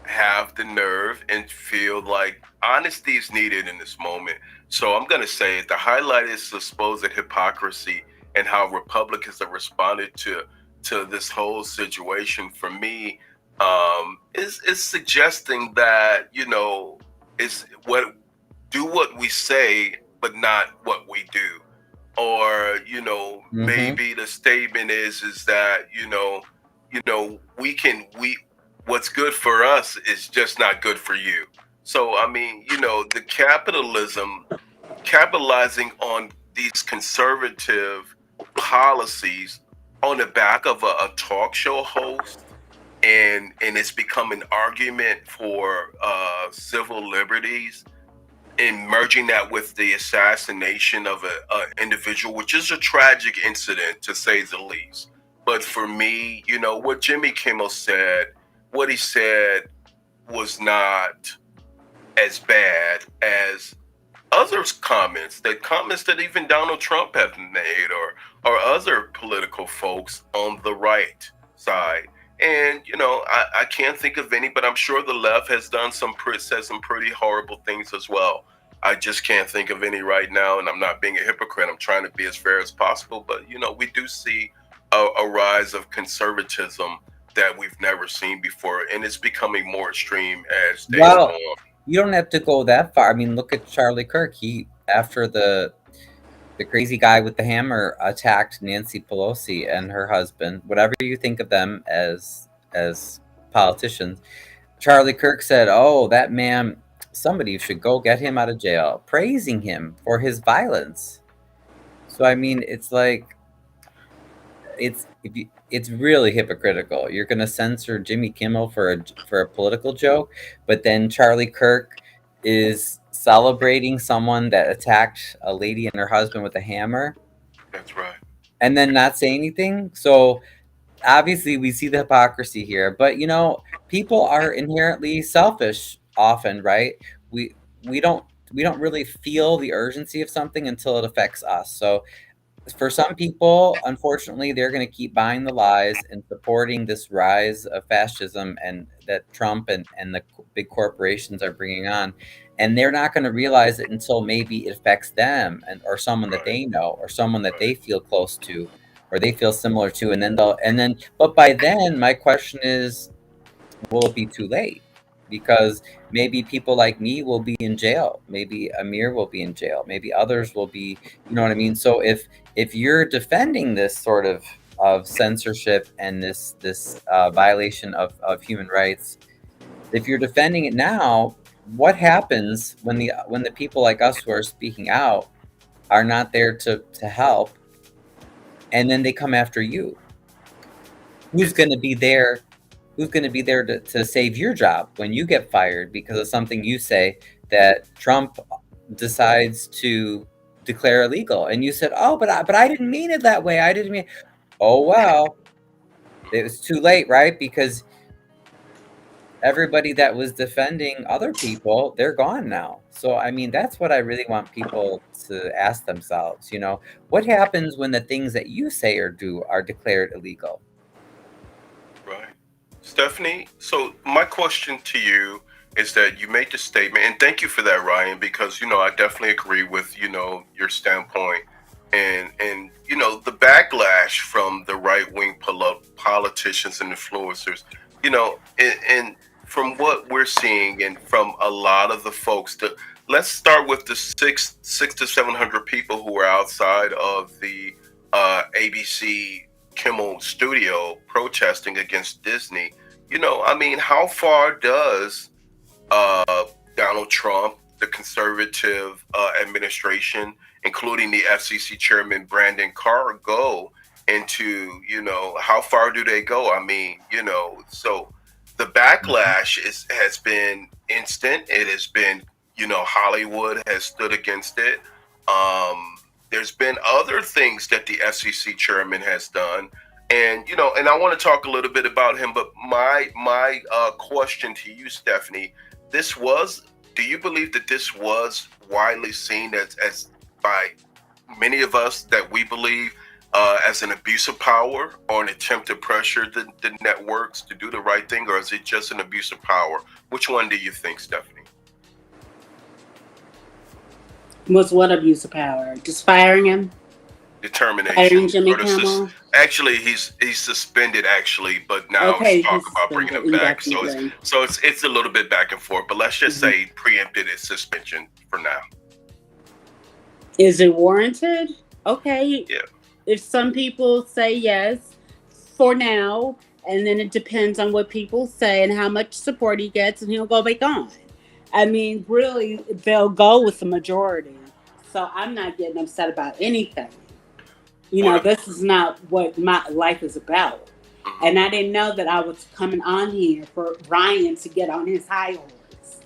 have the nerve and feel like honesty is needed in this moment. So I'm going to say it. The highlight is supposed hypocrisy and how Republicans have responded to this whole situation. For me, is suggesting that is what we say, but not what we do, or maybe the statement is that we what's good for us is just not good for you. So I mean, the capitalizing on these conservative policies on the back of a talk show host, and it's become an argument for civil liberties, and merging that with the assassination of an individual, which is a tragic incident to say the least. But for me, what Jimmy Kimmel said, what he said was not as bad as others' comments that even Donald Trump have made, or other political folks on the right side. And I can't think of any, but I'm sure the left has said some pretty horrible things as well. I just can't think of any right now, and I'm not being a hypocrite. I'm trying to be as fair as possible. But we do see a rise of conservatism that we've never seen before, and it's becoming more extreme as days go on. You don't have to go that far. I mean, look at Charlie Kirk. After the crazy guy with the hammer attacked Nancy Pelosi and her husband, whatever you think of them as politicians, Charlie Kirk said, "Oh, that man, somebody should go get him out of jail," praising him for his violence. So I mean, it's like it's really hypocritical. You're going to censor Jimmy Kimmel for a political joke, but then Charlie Kirk is celebrating someone that attacked a lady and her husband with a hammer. That's right. And then not say anything. So obviously we see the hypocrisy here, but people are inherently selfish often, right? We don't really feel the urgency of something until it affects us. So for some people, unfortunately, they're going to keep buying the lies and supporting this rise of fascism and that Trump and the big corporations are bringing on. And they're not going to realize it until maybe it affects them or someone that they know or someone that they feel close to or they feel similar to. But by then, my question is, will it be too late? Because maybe people like me will be in jail. Maybe Amir will be in jail. Maybe others will be, you know what I mean? So if you're defending this sort of censorship and this violation of human rights, if you're defending it now, what happens when the people like us who are speaking out are not there to help, and then they come after you? Who's going to be there? Who's going to be there to save your job when you get fired because of something you say that Trump decides to declare illegal? And you said, "Oh, but I didn't mean it that way. I didn't mean." Oh well, it was too late, right? Because everybody that was defending other people, they're gone now. So I mean, that's what I really want people to ask themselves. What happens when the things that you say or do are declared illegal? Right. Stephanie, so my question to you is that you made the statement, and thank you for that, Ryan, because I definitely agree with your standpoint, and the backlash from the right-wing politicians and influencers, and from what we're seeing, and from a lot of the folks. Let's start with the 600 to 700 people who are outside of the ABC Kimmel studio protesting against Disney. I mean, how far does Donald Trump the conservative administration, including the FCC chairman Brandon Carr, go into, how far do they go? I mean, so the backlash has been instant. It has been, Hollywood has stood against it. There's been other things that the FCC chairman has done, and and I want to talk a little bit about him. But my question to you, Stephanie, do you believe that this was widely seen as by many of us that we believe as an abuse of power or an attempt to pressure the networks to do the right thing, or is it just an abuse of power? Which one do you think, Stephanie? Was what abuse of power? Just firing him? Determination. Firing Jimmy Kimmel? Actually, he's suspended. Actually, but now Okay, it's talk he's about bringing him back. So indefinitely. it's a little bit back and forth. But let's just say preempted his suspension for now. Is it warranted? Okay. Yeah. If some people say yes for now, and then it depends on what people say and how much support he gets, and he'll go back on. I mean, really, they'll go with the majority. So I'm not getting upset about anything. This is not what my life is about. And I didn't know that I was coming on here for Ryan to get on his high horse.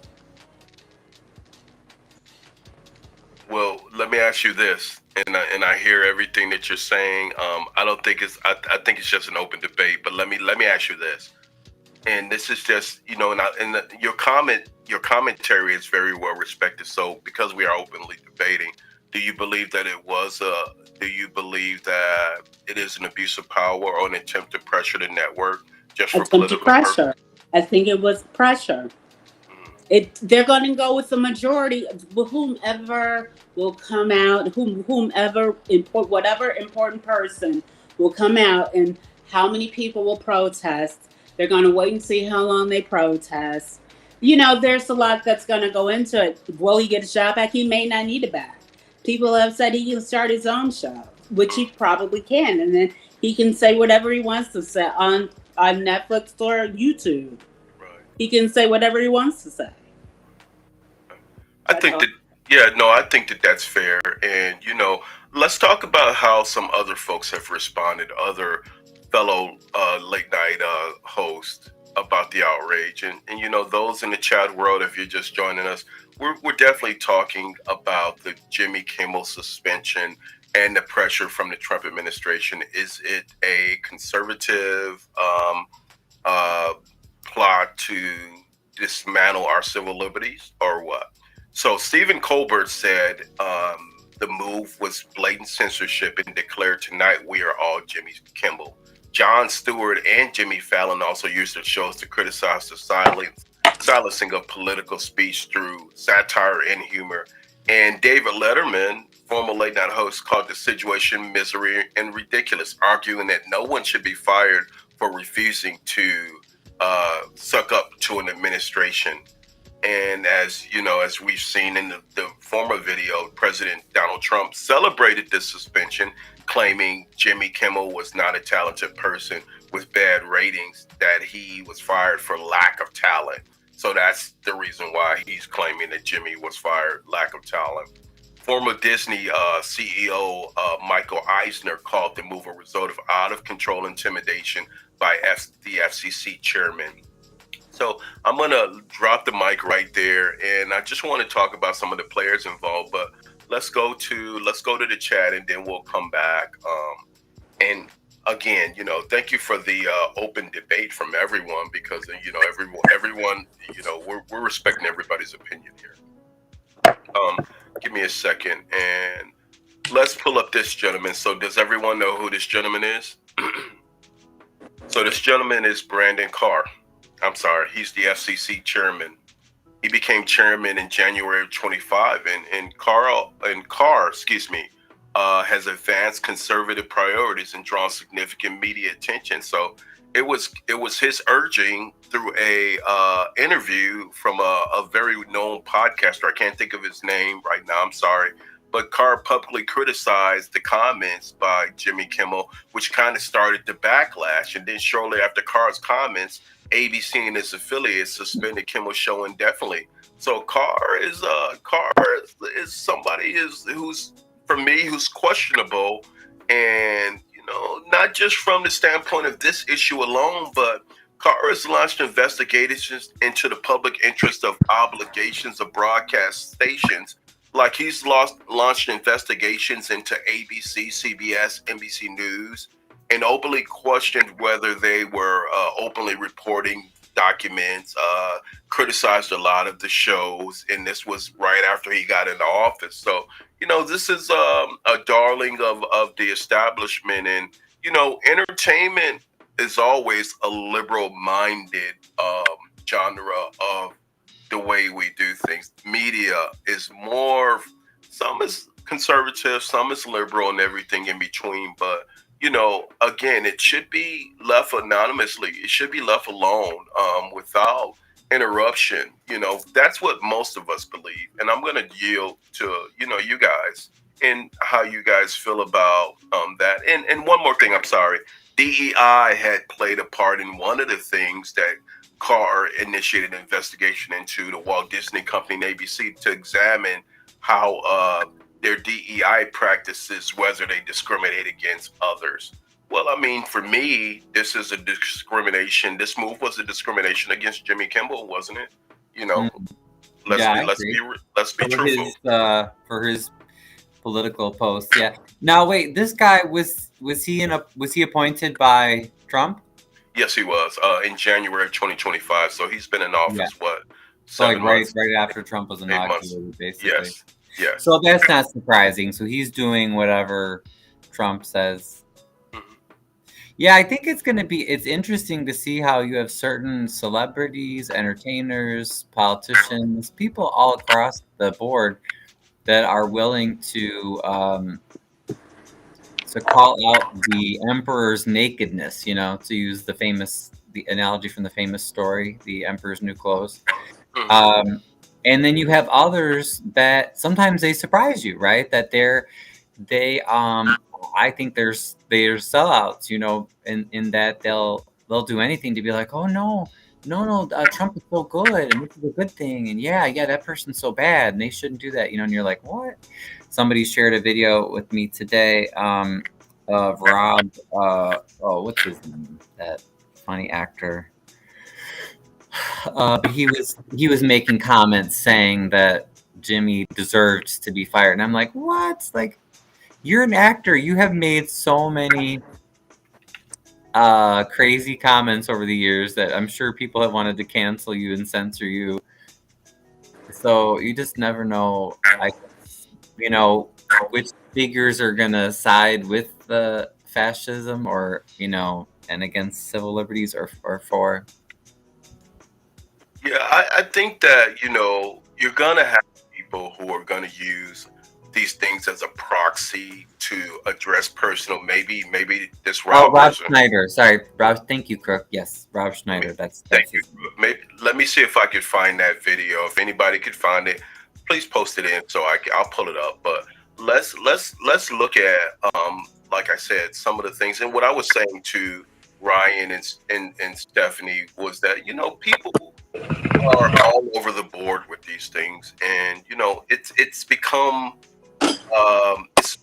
Well, let me ask you this, and I hear everything that you're saying. I don't think it's. I think it's just an open debate. But let me ask you this, and this is just your commentary is very well respected. So because we are openly debating, do you believe that it was do you believe that it is an abuse of power or an attempt to pressure the network just for political pressure? purposes? I think it was pressure. They're going to go with the majority, whomever will come out, whatever important person will come out, and how many people will protest. They're going to wait and see how long they protest. There's a lot that's going to go into it. Will he get his job back? He may not need it back. People have said he can start his own show, which he probably can, and then he can say whatever he wants to say on Netflix or YouTube. He can say whatever he wants to say. I think that that's fair. And, let's talk about how some other folks have responded, other fellow late night hosts, about the outrage. And those in the chat world, if you're just joining us, we're definitely talking about the Jimmy Kimmel suspension and the pressure from the Trump administration. Is it a conservative plot to dismantle our civil liberties, or what? So Stephen Colbert said the move was blatant censorship and declared, "Tonight we are all Jimmy Kimmel." Jon Stewart and Jimmy Fallon also used their shows to criticize the silencing of political speech through satire and humor. And David Letterman, former late night host, called the situation misery and ridiculous, arguing that no one should be fired for refusing to suck up to an administration. And as we've seen in the former video, President Donald Trump celebrated this suspension, claiming Jimmy Kimmel was not a talented person with bad ratings, that he was fired for lack of talent. So that's the reason why he's claiming that Jimmy was fired, lack of talent. Former Disney CEO Michael Eisner called the move a result of out-of-control intimidation by the FCC chairman. So I'm going to drop the mic right there, and I just want to talk about some of the players involved, but let's go to the chat, and then we'll come back. And again, thank you for the open debate from everyone, because everyone, we're respecting everybody's opinion here. Give me a second, and let's pull up this gentleman. So does everyone know who this gentleman is? So this gentleman is Brandon Carr. I'm sorry, he's the FCC chairman. He became chairman in January of 25, and Carr, has advanced conservative priorities and drawn significant media attention. So it was his urging through a interview from a very known podcaster. I can't think of his name right now. I'm sorry, but Carr publicly criticized the comments by Jimmy Kimmel, which kind of started the backlash. And then shortly after Carr's comments, ABC and its affiliates suspended Kimmel's show indefinitely. So Carr is somebody who's, for me, who's questionable, and not just from the standpoint of this issue alone, but Carr has launched investigations into the public interest of obligations of broadcast stations. Like he's launched investigations into ABC, CBS, NBC News, and openly questioned whether they were openly reporting documents, criticized a lot of the shows, and this was right after he got into office. So, this is a darling of the establishment, and, entertainment is always a liberal-minded genre of the way we do things. Media is more, some is conservative, some is liberal, and everything in between. But, again, it should be left anonymously. It should be left alone without interruption. That's what most of us believe. And I'm going to yield to, you guys and how you guys feel about that. And one more thing, I'm sorry. DEI had played a part in one of the things that Carr initiated an investigation into the Walt Disney Company and ABC to examine how their DEI practices, whether they discriminate against others. Well, I mean, for me, this is a discrimination. This move was a discrimination against Jimmy Kimmel, wasn't it? Let's be truthful. For his political posts, yeah. Now, wait, this guy was he appointed by Trump? Yes, he was in January of 2025. So he's been in office So like right after Trump was inaugurated, basically. Yes. So that's not surprising. So he's doing whatever Trump says. Yeah, I think it's interesting to see how you have certain celebrities, entertainers, politicians, people all across the board that are willing to call out the emperor's nakedness, to use the analogy from the famous story, The Emperor's New Clothes. And then you have others that sometimes they surprise you, right? That I think they're sellouts, in that they'll do anything to be like, oh no, Trump is so good, and this is a good thing, and yeah, that person's so bad, and they shouldn't do that, and you're like, what? Somebody shared a video with me today of Rob, what's his name? That funny actor. He was making comments saying that Jimmy deserves to be fired, and I'm like, what? Like, you're an actor. You have made so many crazy comments over the years that I'm sure people have wanted to cancel you and censor you. So you just never know, which figures are gonna side with the fascism or and against civil liberties or for. Yeah, I think that you're gonna have people who are gonna use these things as a proxy to address personal, maybe this Rob Schneider. Sorry, Rob. Thank you, Crook. Yes, Rob Schneider. Thank you. Maybe let me see if I could find that video. If anybody could find it, please post it in so I'll pull it up. But let's look at like I said, some of the things. And what I was saying to Ryan and Stephanie was that people are all over the board with these things, and it's become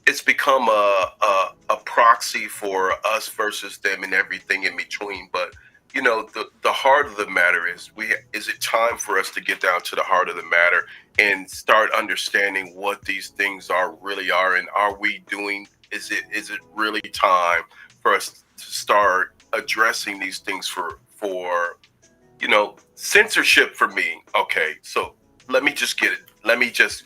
it's become a proxy for us versus them and everything in between. But the heart of the matter is it time for us to get down to the heart of the matter and start understanding what these things really are, and are we doing? Is it really time for us to start addressing these things for censorship? For me, okay, so let me just get it. Let me just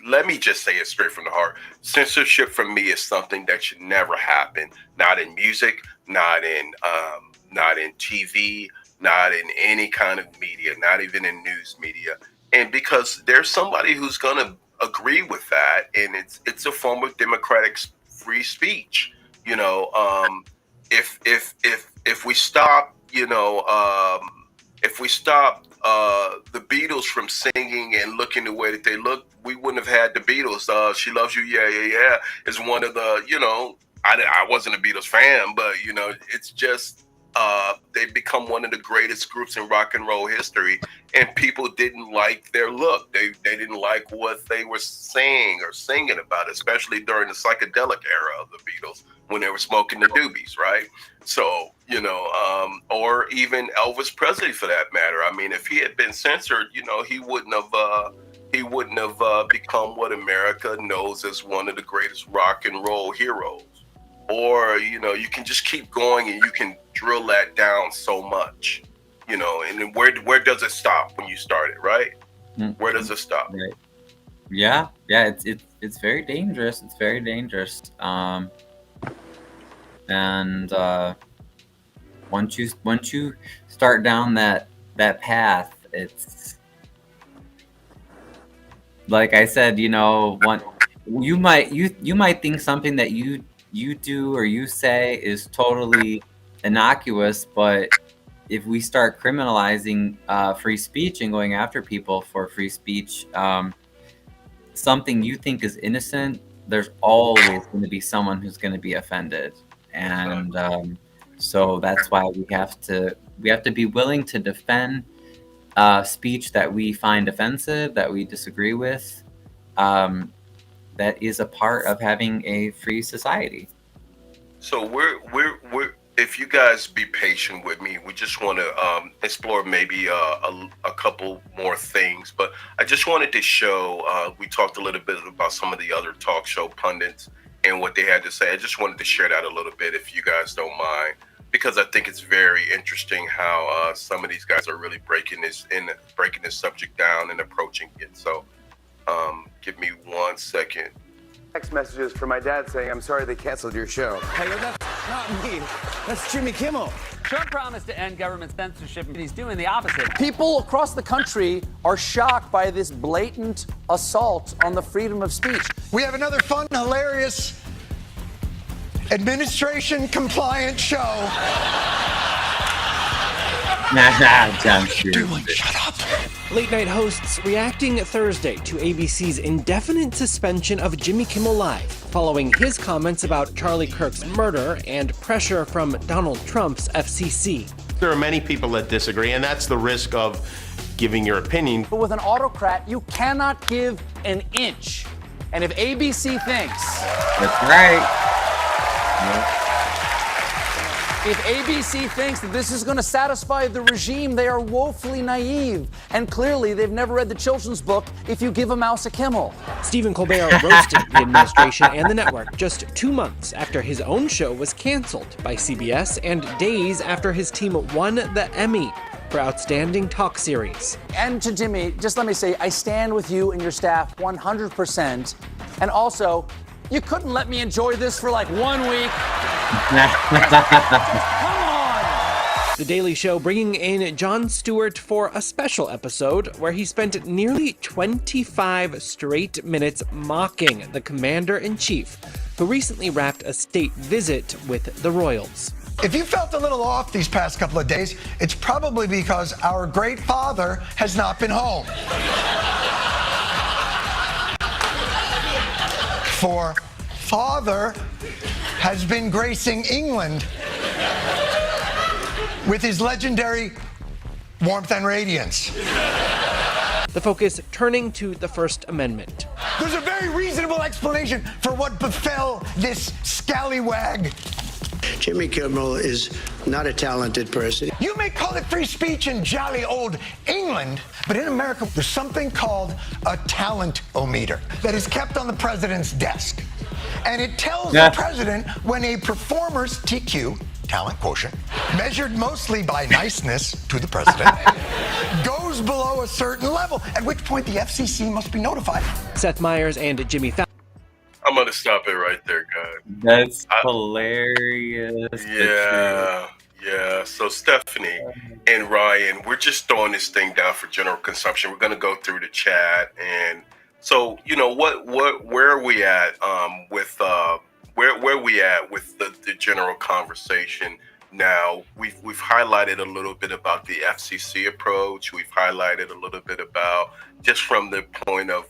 say it straight from the heart. Censorship for me is something that should never happen. Not in music, not in TV, not in any kind of media, not even in news media. And because there's somebody who's gonna agree with that, and it's a form of democratic free speech. If we stop, if we stop the Beatles from singing and looking the way that they look, we wouldn't have had the Beatles. She Loves You, Yeah, Yeah, Yeah is one of the, I wasn't a Beatles fan, but, it's just, they've become one of the greatest groups in rock and roll history, and people didn't like their look. They didn't like what they were saying or singing about, especially during the psychedelic era of the Beatles when they were smoking the doobies, right? So, or even Elvis Presley for that matter. I mean, if he had been censored, he wouldn't have become what America knows as one of the greatest rock and roll heroes. Or, you can just keep going and you can drill that down so much, and then where does it stop when you start it, right? Where does it stop? Right. Yeah, it's very dangerous. It's very dangerous. And once you start down that path, it's like I said, you might think something that you do or you say is totally innocuous, but if we start criminalizing free speech and going after people for free speech, something you think is innocent, there's always going to be someone who's going to be offended. And so that's why we have to be willing to defend speech that we find offensive, that we disagree with. That is a part of having a free society. So we're if you guys be patient with me, we just want to explore maybe a couple more things. But I just wanted to show, we talked a little bit about some of the other talk show pundits and what they had to say. I just wanted to share that a little bit, if you guys don't mind, because I think it's very interesting how some of these guys are really breaking this subject down and approaching it. So give me 1 second. Text messages from my dad saying, "I'm sorry they canceled your show." Hey, that's not me. That's Jimmy Kimmel. Trump promised to end government censorship, and he's doing the opposite. People across the country are shocked by this blatant assault on the freedom of speech. We have another fun, hilarious, administration-compliant show. Shut up. Late night hosts reacting Thursday to ABC's indefinite suspension of Jimmy Kimmel Live following his comments about Charlie Kirk's murder and pressure from Donald Trump's FCC. There are many people that disagree, and that's the risk of giving your opinion. But with an autocrat, you cannot give an inch. And if ABC thinks... That's right. If ABC thinks that this is going to satisfy the regime, they are woefully naive. And clearly, they've never read the children's book, If You Give a Mouse a Kimmel. Stephen Colbert roasted the administration and the network just 2 months after his own show was canceled by CBS and days after his team won the Emmy for Outstanding Talk Series. And to Jimmy, just let me say, I stand with you and your staff 100%. And also, you couldn't let me enjoy this for like 1 week. Come on! The Daily Show bringing in Jon Stewart for a special episode where he spent nearly 25 straight minutes mocking the commander-in-chief, who recently wrapped a state visit with the royals. If you felt a little off these past couple of days, it's probably because our great father has not been home. For father has been gracing England with his legendary warmth and radiance. The focus turning to the First Amendment. There's a very reasonable explanation for what befell this scallywag. Jimmy Kimmel is not a talented person. You may call it free speech in jolly old England, but in America, there's something called a talent-o-meter that is kept on the president's desk. And it tells the president when a performer's TQ, talent quotient, measured mostly by niceness to the president, goes below a certain level, at which point the FCC must be notified. Seth Meyers and Jimmy Fallon. I'm going to stop it right there, guys. That's hilarious. Yeah. So Stephanie and Ryan, we're just throwing this thing down for general consumption. We're going to go through the chat. And so, where are we at with where we at with the general conversation? Now we've highlighted a little bit about the FCC approach. We've highlighted a little bit about just from the point of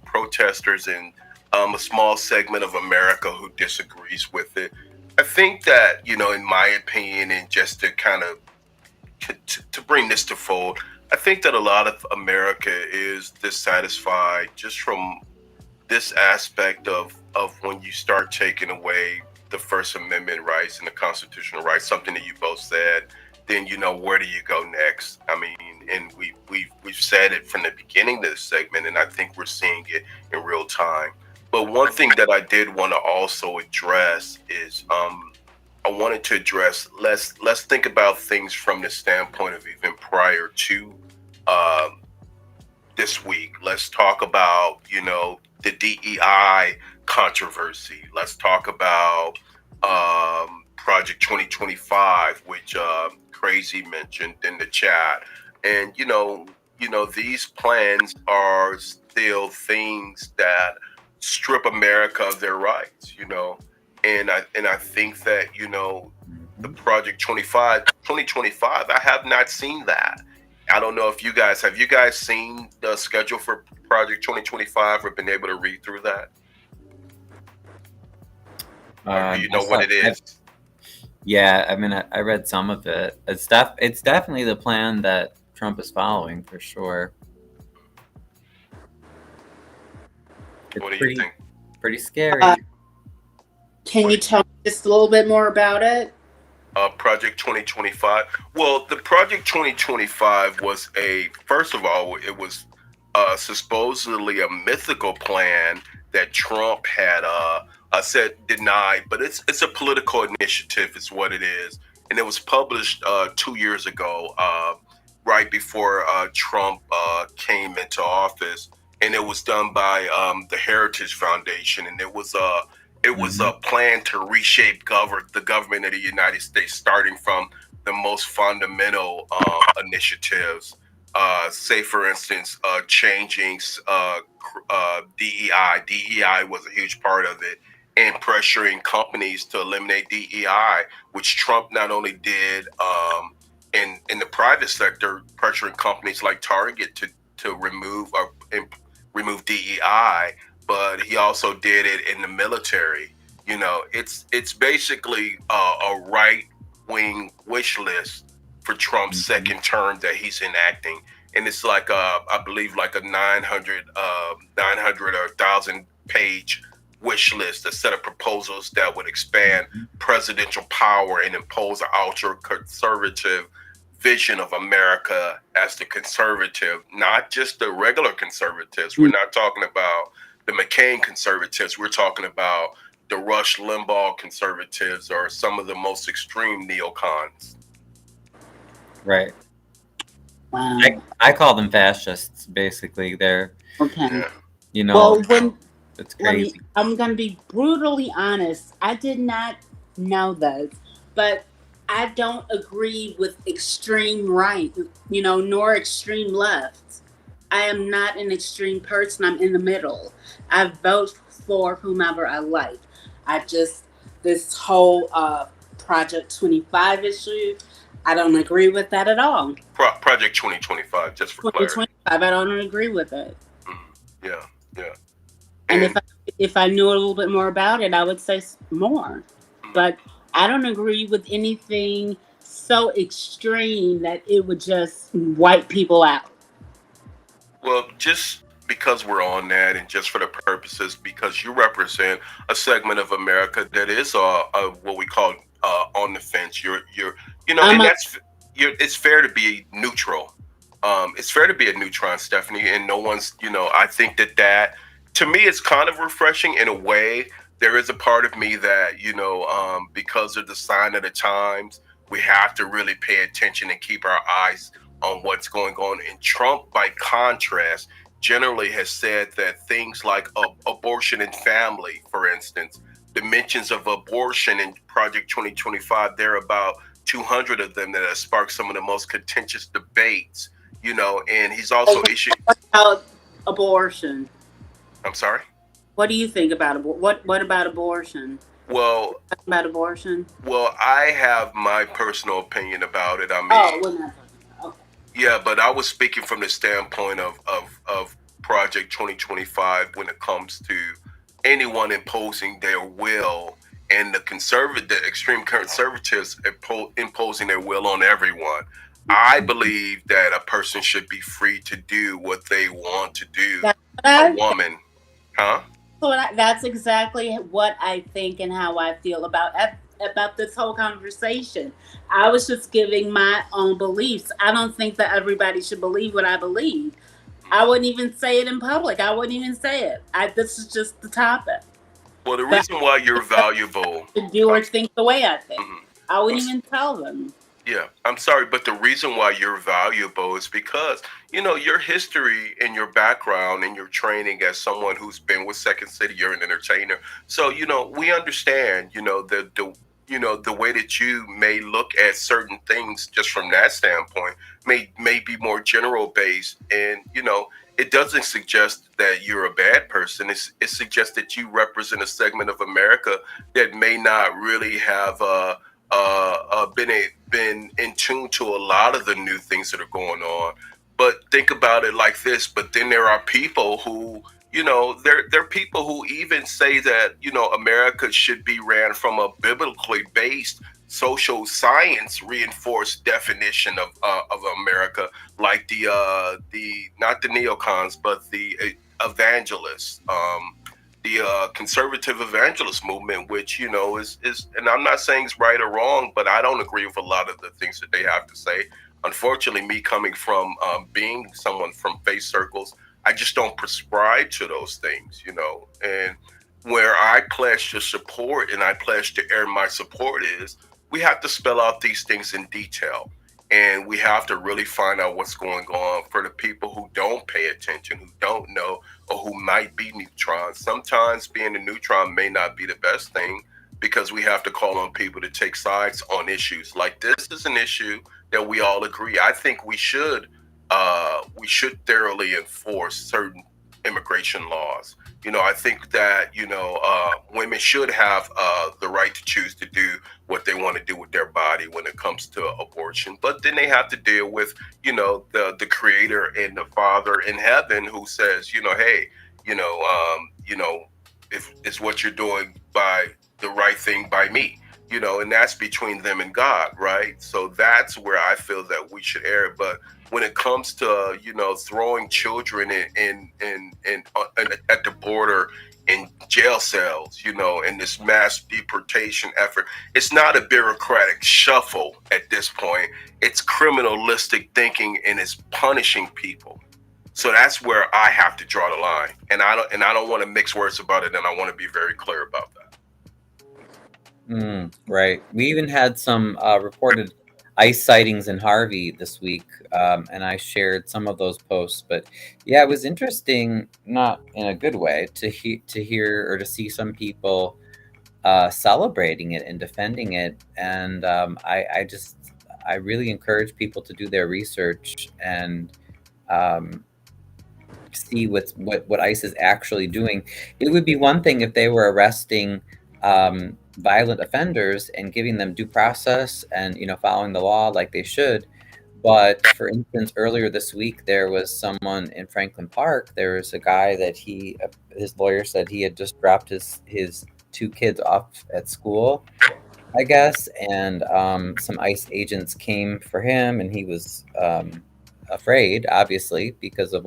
protesters and a small segment of America who disagrees with it. I think that in my opinion, and just to kind of to bring this to fold, I think that a lot of America is dissatisfied just from this aspect of when you start taking away the First Amendment rights and the constitutional rights, something that you both said, then where do you go next? I mean, and we've said it from the beginning of this segment, and I think we're seeing it in real time. But one thing that I did want to also address is I wanted to address let's think about things from the standpoint of even prior to this week. Let's talk about the DEI controversy. Let's talk about Project 2025, which Crazy mentioned in the chat. And these plans are still things that strip America of their rights. And I think that the Project 2025, I have not seen that. I don't know if you guys have. You guys seen the schedule for Project 2025 or been able to read through that? Or do you know what it is? Yeah, I mean, I read some of it. It's definitely the plan that Trump is following for sure. What do you think? Pretty scary. Can you tell me just a little bit more about it? Project 2025. Well, the Project 2025 was first of all, it was supposedly a mythical plan that Trump had said denied, but it's a political initiative is what it is. And it was published 2 years ago, right before Trump came into office. And it was done by the Heritage Foundation, and it was a plan to reshape the government of the United States, starting from the most fundamental initiatives. Say, for instance, changing DEI. DEI was a huge part of it, and pressuring companies to eliminate DEI, which Trump not only did in the private sector, pressuring companies like Target to remove DEI, but he also did it in the military. It's basically a right-wing wish list for Trump's second term that he's enacting, and it's like I believe like a 900 or 1,000 page wish list, a set of proposals that would expand presidential power and impose an ultra conservative vision of America as the conservative, not just the regular conservatives. We're not talking about the McCain conservatives. We're talking about the Rush Limbaugh conservatives or some of the most extreme neocons. Right. Wow. I call them fascists, basically. They're, okay. Well, it's crazy. I'm going to be brutally honest. I did not know this, but I don't agree with extreme right, nor extreme left. I am not an extreme person. I'm in the middle. I vote for whomever I like. This whole Project 25 issue, I don't agree with that at all. Project 2025, just for clarity. 2025, I don't agree with it. Yeah. And if I knew a little bit more about it, I would say more. But I don't agree with anything so extreme that it would just wipe people out. Well, just because we're on that, and just for the purposes, because you represent a segment of America that is what we call on the fence. It's fair to be neutral. It's fair to be a neutron, Stephanie, and no one's. I think that to me, it's kind of refreshing in a way. There is a part of me that, because of the sign of the times, we have to really pay attention and keep our eyes on what's going on. And Trump, by contrast, generally has said that things like abortion and family, for instance, the mentions of abortion in Project 2025, there are about 200 of them that have sparked some of the most contentious debates, and he's also issued... What about abortion? I'm sorry? What do you think about what about abortion? Well, about abortion? well, I have my personal opinion about it. I mean, Oh, we're not talking about. Okay. yeah, but I was speaking from the standpoint of Project 2025 when it comes to anyone imposing their will and the extreme conservatives imposing their will on everyone. I believe that a person should be free to do what they want to do. A woman, huh? That's exactly what I think and how I feel about this whole conversation. I was just giving my own beliefs. I don't think that everybody should believe what I believe. I wouldn't even say it in public. I wouldn't even say it. This is just the topic. Well, the reason why you're valuable to do or think the way I think. Mhm. I wouldn't even tell them. Yeah, I'm sorry, but the reason why you're valuable is because, your history and your background and your training as someone who's been with Second City, you're an entertainer. So, we understand, the way that you may look at certain things just from that standpoint may be more general based. And, it doesn't suggest that you're a bad person. It suggests that you represent a segment of America that may not really have been in tune to a lot of the new things that are going on. But think about it like this. But then there are people who, there are people who even say that America should be ran from a biblically based social science reinforced definition of America, like the not the neocons but the evangelists. The conservative evangelist movement, which is, and I'm not saying it's right or wrong, but I don't agree with a lot of the things that they have to say. Unfortunately, me coming from being someone from faith circles, I just don't prescribe to those things, And where I pledge to support and I pledge to air my support is we have to spell out these things in detail. And we have to really find out what's going on for the people who don't pay attention, who don't know, or who might be neutrons. Sometimes being a neutron may not be the best thing because we have to call on people to take sides on issues. Like this is an issue that we all agree. I think we should thoroughly enforce certain immigration laws. I think that women should have the right to choose to do what they want to do with their body when it comes to abortion. But then they have to deal with the Creator and the Father in heaven who says, hey, if it's what you're doing by the right thing by me. And that's between them and God, right? So that's where I feel that we should err. But when it comes to throwing children in at the border in jail cells, in this mass deportation effort, it's not a bureaucratic shuffle at this point. It's criminalistic thinking and it's punishing people. So that's where I have to draw the line, and I don't want to mix words about it, and I want to be very clear about that. Right. We even had some reported ICE sightings in Harvey this week, and I shared some of those posts. But yeah, it was interesting, not in a good way, to hear or to see some people celebrating it and defending it. And I really encourage people to do their research and see what ICE is actually doing. It would be one thing if they were arresting violent offenders and giving them due process and following the law like they should. But for instance, earlier this week there was someone in Franklin Park. There was a guy that his lawyer said he had just dropped his 2 kids off at school, I guess, and some ICE agents came for him, and he was afraid, obviously, because of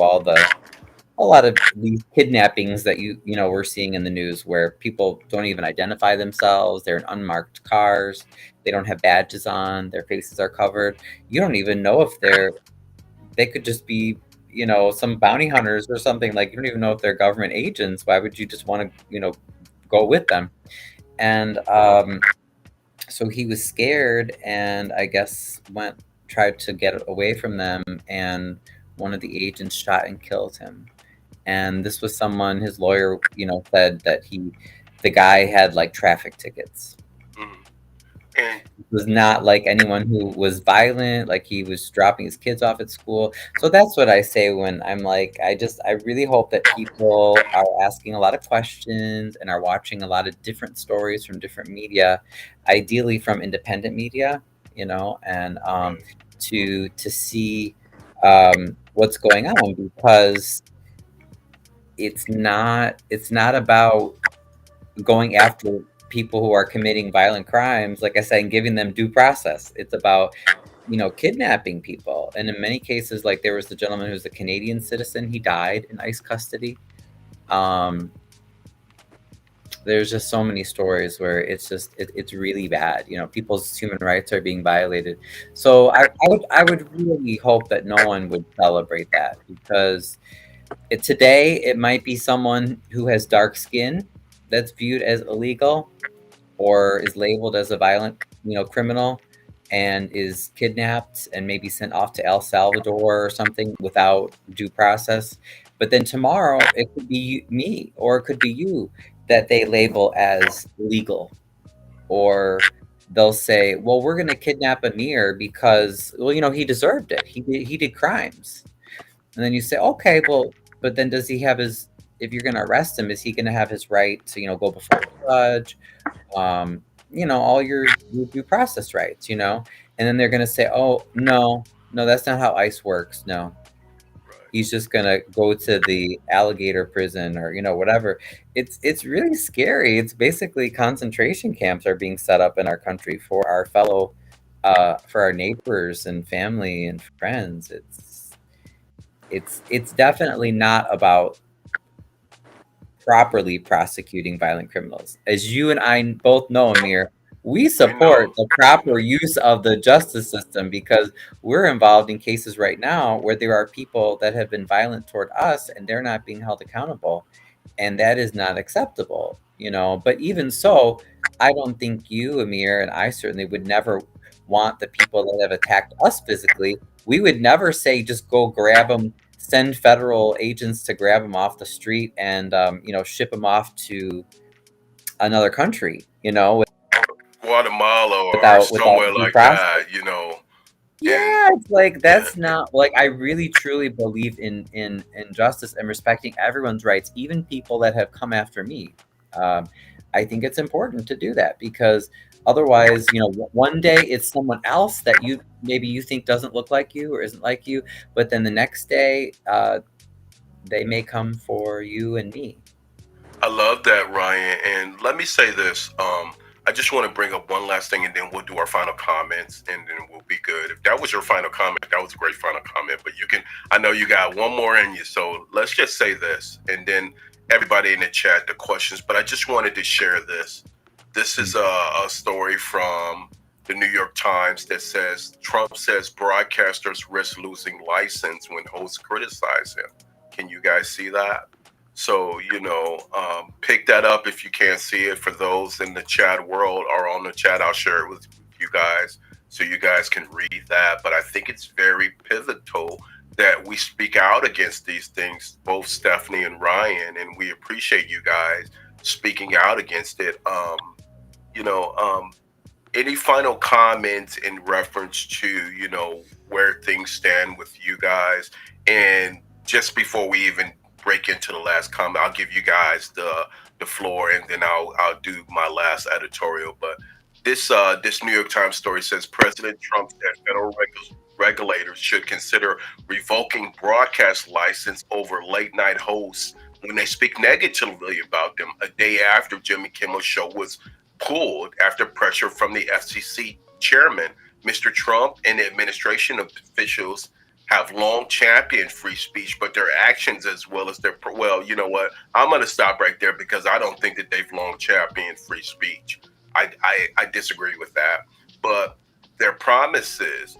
a lot of these kidnappings that we're seeing in the news where people don't even identify themselves. They're in unmarked cars. They don't have badges on. Their faces are covered. You don't even know if they could just be, some bounty hunters or something. Like, you don't even know if they're government agents. Why would you just want to, go with them? And so he was scared and I guess tried to get away from them. And one of the agents shot and killed him. And this was someone, his lawyer, said that the guy had like traffic tickets. And was not like anyone who was violent, like he was dropping his kids off at school. So that's what I say when I'm like, I really hope that people are asking a lot of questions and are watching a lot of different stories from different media, ideally from independent media, you know, and to see what's going on, because it's not about going after people who are committing violent crimes, like I said, and giving them due process. It's about, you know, kidnapping people. And in many cases, like there was the gentleman who's a Canadian citizen, he died in ICE custody. There's just so many stories where it's just it's really bad. You know, people's human rights are being violated. So I would really hope that no one would celebrate that, because today it might be someone who has dark skin that's viewed as illegal or is labeled as a violent, you know, criminal, and is kidnapped and maybe sent off to El Salvador or something without due process. But then tomorrow it could be me, or it could be you, that they label as legal. Or they'll say, well, we're going to kidnap Amir because, well, you know, he deserved it. He did crimes. And then you say, okay, well, but then does he have his, if you're going to arrest him, is he going to have his right to, you know, go before a judge? You know, all your due process rights, you know? And then they're going to say, oh, no, that's not how ICE works. No, he's just going to go to the alligator prison, or, you know, whatever. It's really scary. It's basically concentration camps are being set up in our country for our fellow, for our neighbors and family and friends. It's definitely not about properly prosecuting violent criminals. As you and I both know, Amir, we support the proper use of the justice system, because we're involved in cases right now where there are people that have been violent toward us and they're not being held accountable. And that is not acceptable, you know. But even so, I don't think you, Amir, and I certainly would never want the people that have attacked us physically. We would never say just go grab them, send federal agents to grab them off the street and you know, ship them off to another country, you know, Guatemala or without somewhere due like process. that, you know. Yeah, it's like that's not like, I really truly believe in justice and respecting everyone's rights, even people that have come after me. I think it's important to do that, because otherwise, you know, one day it's someone else that you maybe you think doesn't look like you or isn't like you, but then the next day they may come for you and me. I love that, Ryan. And let me say this. I just want to bring up one last thing, and then we'll do our final comments, and then we'll be good. If that was your final comment, that was a great final comment. But you can, I know you got one more in you. So let's just say this, and then everybody in the chat, the questions. But I just wanted to share this. This is a story from the New York Times that says Trump says broadcasters risk losing license when hosts criticize him. Can you guys see that? So, you know, pick that up if you can't see it. For those in the chat world or on the chat, I'll share it with you guys so you guys can read that. But I think it's very pivotal that we speak out against these things, both Stephanie and Ryan, and we appreciate you guys speaking out against it. You know, any final comments in reference to, you know, where things stand with you guys? And just before we even break into the last comment, I'll give you guys the floor, and then I'll do my last editorial. But this New York Times story says President Trump said federal regulators should consider revoking broadcast license over late night hosts when they speak negatively about them a day after Jimmy Kimmel's show was pulled after pressure from the FCC chairman. Mr. Trump and the administration officials have long championed free speech, but their actions as well as their, well, you know what? I'm going to stop right there, because I don't think that they've long championed free speech. I disagree with that. But their promises,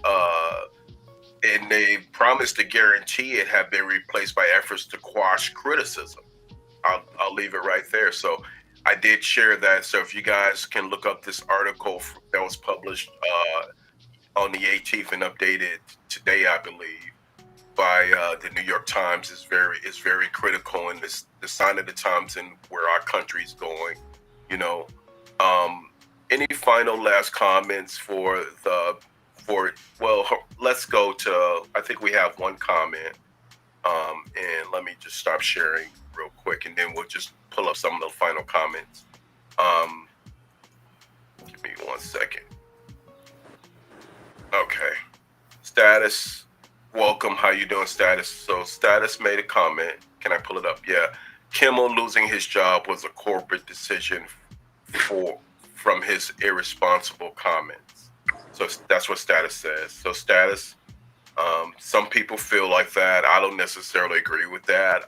and they promised to guarantee it, have been replaced by efforts to quash criticism. I'll leave it right there. So I did share that. So if you guys can look up this article that was published on the 18th and updated today, I believe, by the New York Times, is very critical in the sign of the times and where our country's going. You know, Any final last comments for the for? Well, let's go to. I think we have one comment. And let me just stop sharing real quick, and then we'll just pull up some of the final comments. Give me 1 second. Okay. Status, welcome. How you doing, Status? So Status made a comment. Can I pull it up? Yeah. Kimmel losing his job was a corporate decision from his irresponsible comments. So that's what Status says. So Status, some people feel like that. I don't necessarily agree with that.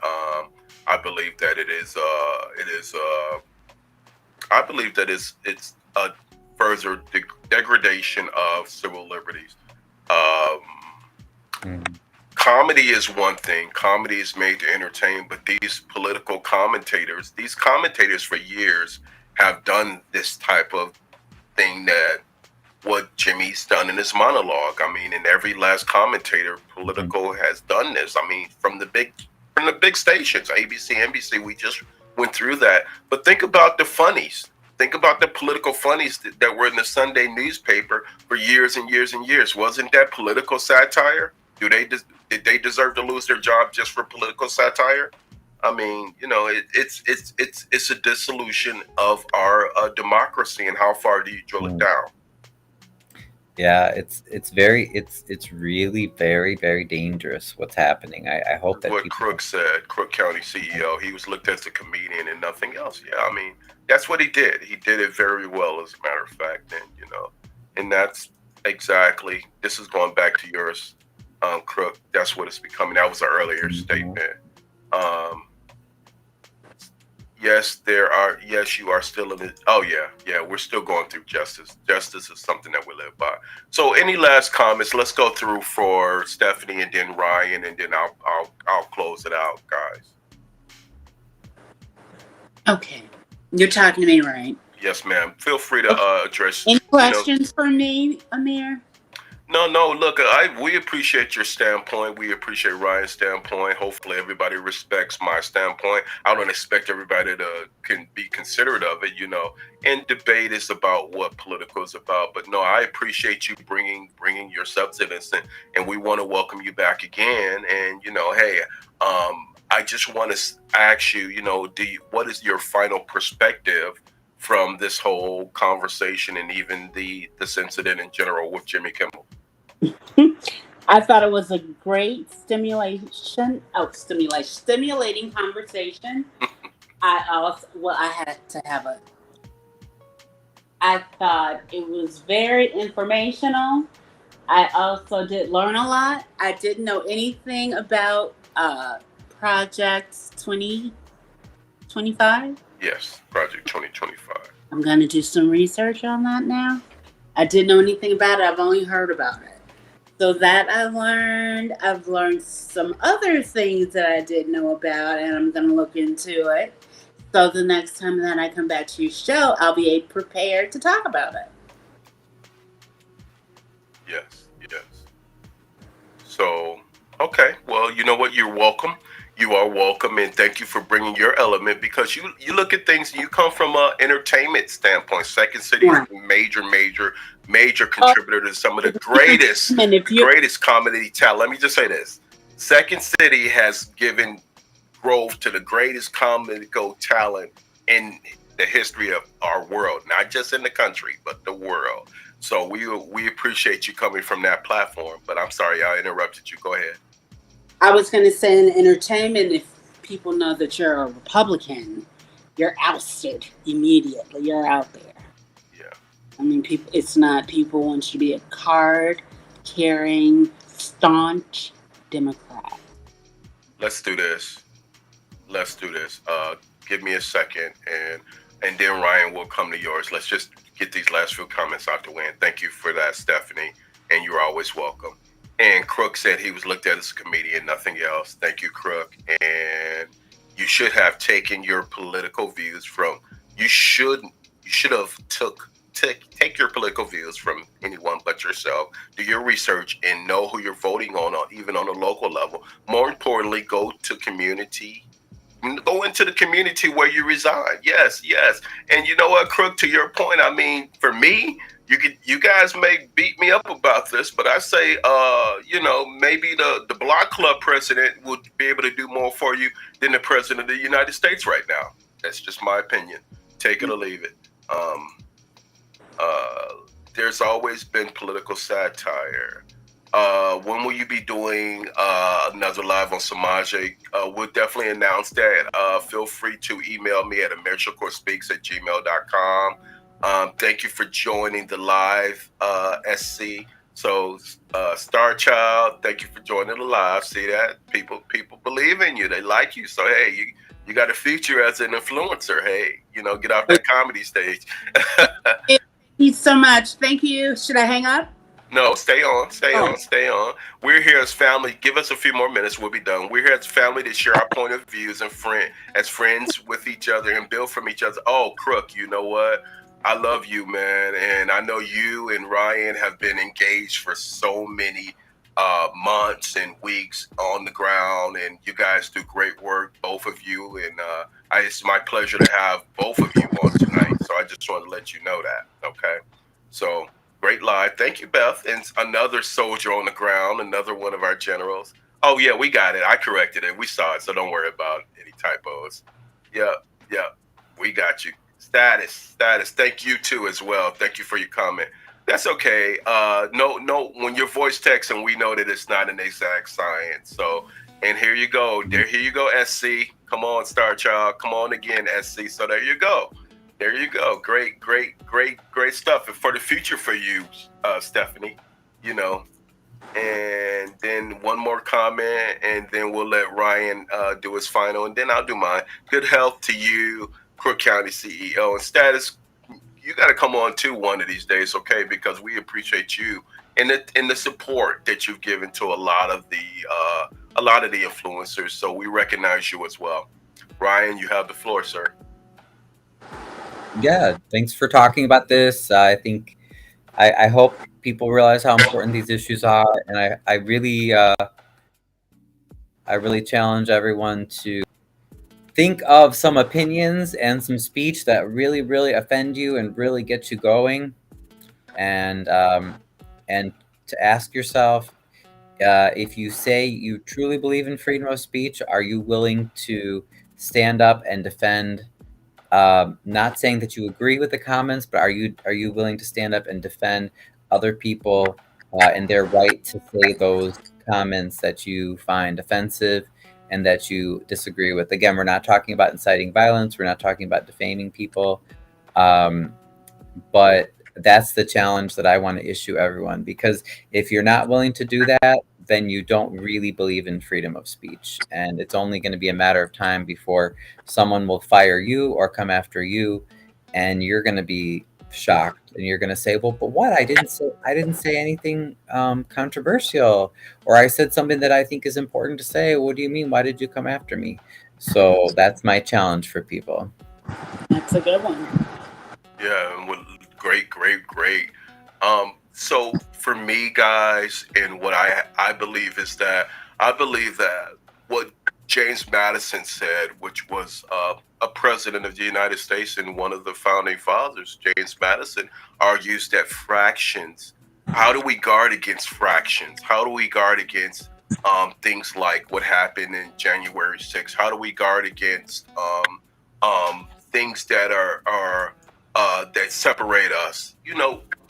I believe that I believe that it's a further degradation of civil liberties. Comedy is one thing. Comedy is made to entertain, but these political commentators, for years have done this type of thing, that what Jimmy's done in his monologue. I mean, and every last commentator political has done this. I mean, from the big stations, ABC, NBC, we just went through that. But think about the funnies. Think about the political funnies that were in the Sunday newspaper for years and years and years. Wasn't that political satire? Did they deserve to lose their job just for political satire? I mean, you know, it's a dissolution of our democracy. And how far do you drill it down? Yeah, it's really very, very dangerous what's happening. I hope that what Crook said, Crook County CEO, he was looked at as a comedian and nothing else. Yeah, I mean, that's what he did. He did it very well, as a matter of fact. And, you know, and that's exactly, this is going back to yours, Crook. That's what it's becoming. That was an earlier statement. Yes, yes, you are still in it. Oh yeah, we're still going through justice. Justice is something that we live by. So any last comments? Let's go through for Stephanie and then Ryan, and then I'll close it out, guys. Okay. You're talking to me, right? Yes, ma'am. Feel free to address. Any questions for me, Amir? No. Look, we appreciate your standpoint. We appreciate Ryan's standpoint. Hopefully, everybody respects my standpoint. I don't expect everybody to be considerate of it, you know. And debate is about what political is about. But no, I appreciate you bringing your substance, and we want to welcome you back again. And you know, hey, I just want to ask you, you know, what is your final perspective from this whole conversation and even this incident in general with Jimmy Kimmel? I thought it was a great stimulating conversation. I thought it was very informational. I also did learn a lot. I didn't know anything about Project 2025. Yes, Project 2025. I'm going to do some research on that now. I didn't know anything about it. I've only heard about it. So that I've learned some other things that I didn't know about, and I'm going to look into it. So the next time that I come back to your show, I'll be prepared to talk about it. Yes. So, okay. Well, you know what? You're welcome. You are welcome, and thank you for bringing your element, because you look at things and you come from an entertainment standpoint. Second City is a major contributor to some of the greatest comedy talent. Let me just say this. Second City has given growth to the greatest comical talent in the history of our world, not just in the country, but the world. So we appreciate you coming from that platform. But I'm sorry, I interrupted you. Go ahead. I was going to say, in entertainment, if people know that you're a Republican, you're ousted immediately. You're out there. Yeah. I mean, people want you to be a card-carrying, staunch Democrat. Let's do this. Give me a second, and then Ryan will come to yours. Let's just get these last few comments out the way. And thank you for that, Stephanie. And you're always welcome. And Crook said he was looked at as a comedian, nothing else. Thank you, Crook. And you should have taken your political views from. You should have take your political views from anyone but yourself. Do your research and know who you're voting on, even on a local level. More importantly, go to community Go into the community where you reside. Yes, yes. And you know what, Crook, to your point, I mean, for me, you guys may beat me up about this, but I say maybe the block club president would be able to do more for you than the president of the United States right now. That's just my opinion. Take it or leave it. Uh, there's always been political satire. When will you be doing another live on Samaje? We'll definitely announce that. Feel free to email me at amirshakurspeaks@gmail.com. Thank you for joining the live, SC. So, Star Child, thank you for joining the live. See that? People believe in you. They like you. So, hey, you got a future as an influencer. Hey, get off that comedy stage. Thank you so much. Thank you. Should I hang up? No, stay on. We're here as family. Give us a few more minutes. We'll be done. We're here as family to share our point of views and as friends with each other and build from each other. Oh, Crook, you know what? I love you, man. And I know you and Ryan have been engaged for so many months and weeks on the ground. And you guys do great work, both of you. And it's my pleasure to have both of you on tonight. So I just wanted to let you know that. Okay. So great live. Thank you, Beth. And another soldier on the ground, another one of our generals. Oh, yeah, we got it. I corrected it. We saw it, so don't worry about any typos. Yeah, we got you. Status. Thank you, too, as well. Thank you for your comment. That's okay. No, when your voice texts, and we know that it's not an exact science. So, and here you go. Here you go, SC. Come on, Star Child. Come on again, SC. So there you go. There you go. Great stuff. And for the future for you, Stephanie, And then one more comment, and then we'll let Ryan do his final, and then I'll do mine. Good health to you, Crook County CEO. And Status, you got to come on too one of these days, okay? Because we appreciate you and the support that you've given to a lot of the influencers. So we recognize you as well. Ryan, you have the floor, sir. Yeah, thanks for talking about this. I think I hope people realize how important these issues are, and I really challenge everyone to think of some opinions and some speech that really, really offend you and really get you going, and to ask yourself, if you say you truly believe in freedom of speech, are you willing to stand up and defend? Not saying that you agree with the comments, but are you willing to stand up and defend other people and their right to say those comments that you find offensive and that you disagree with? Again, we're not talking about inciting violence. We're not talking about defaming people. But that's the challenge that I want to issue everyone, because if you're not willing to do that, then you don't really believe in freedom of speech. And it's only going to be a matter of time before someone will fire you or come after you, and you're going to be shocked, and you're going to say, well, but what? I didn't say anything controversial, or I said something that I think is important to say. What do you mean? Why did you come after me? So that's my challenge for people. That's a good one. Yeah, great. So for me, guys, and what I believe is that what James Madison said, which was a president of the United States and one of the founding fathers, James Madison, argues that fractions. How do we guard against fractions? How do we guard against things like what happened in January 6th? How do we guard against things that are that separate us?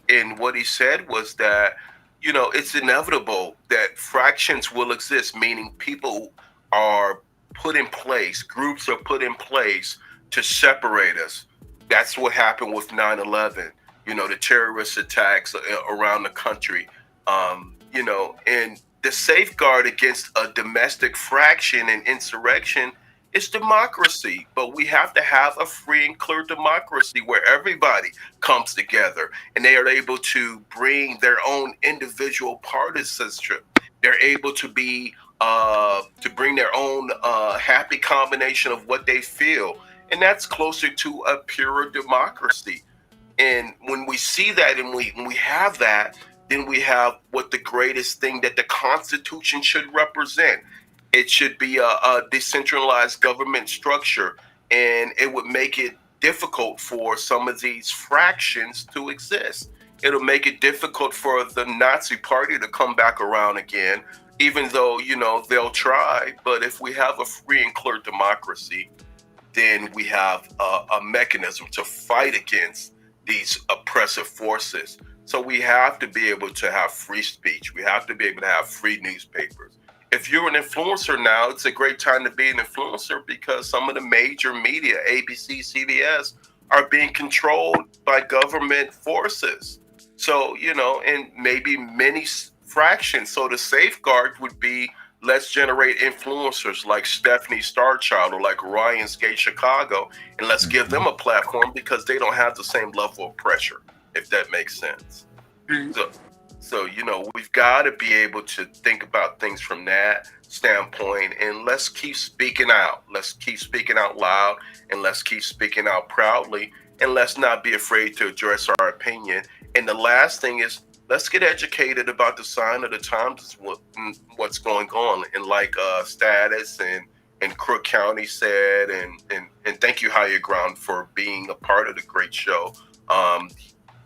And what he said was that, it's inevitable that fractions will exist, meaning people are put in place, groups are put in place to separate us. That's what happened with 9/11, the terrorist attacks around the country, and the safeguard against a domestic fraction and insurrection is democracy. But we have to have a free and clear democracy where everybody comes together and they are able to bring their own individual partisanship. They're able to be to bring their own happy combination of what they feel, and that's closer to a pure democracy. And when we see that and we have that, then we have what the greatest thing that the Constitution should represent. It should be a decentralized government structure, and it would make it difficult for some of these fractions to exist. It'll make it difficult for the Nazi Party to come back around again, even though, they'll try. But if we have a free and clear democracy, then we have a mechanism to fight against these oppressive forces. So we have to be able to have free speech. We have to be able to have free newspapers. If you're an influencer now, it's a great time to be an influencer because some of the major media, ABC, CBS, are being controlled by government forces. So, and maybe many fractions. So the safeguard would be, let's generate influencers like Stephanie Starchild or like Ryan Skate Chicago, and let's give them a platform because they don't have the same level of pressure, if that makes sense. So we've got to be able to think about things from that standpoint, and let's keep speaking out. Let's keep speaking out loud, and let's keep speaking out proudly, and let's not be afraid to address our opinion. And the last thing is, let's get educated about the sign of the times, what's going on. And like Status and Crook County said, and thank you, Higher Ground, for being a part of the great show.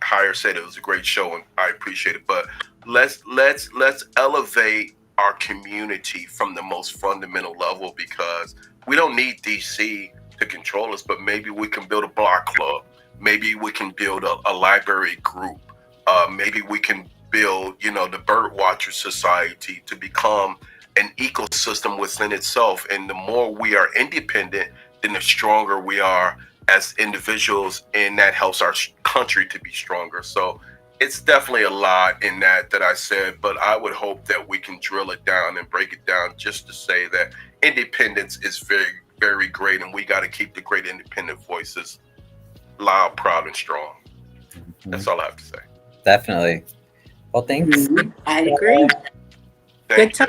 Higher said it was a great show, and I appreciate it. But let's elevate our community from the most fundamental level, because we don't need DC to control us, but maybe we can build a block club. Maybe we can build a library group. Maybe we can build, the Birdwatcher Society to become an ecosystem within itself. And the more we are independent, then the stronger we are as individuals, and that helps our country to be stronger. So it's definitely a lot in that I said, but I would hope that we can drill it down and break it down just to say that independence is very, very great, and we got to keep the great independent voices loud, proud, and strong. That's all I have to say. Definitely. Well, thanks. I agree. Thank you.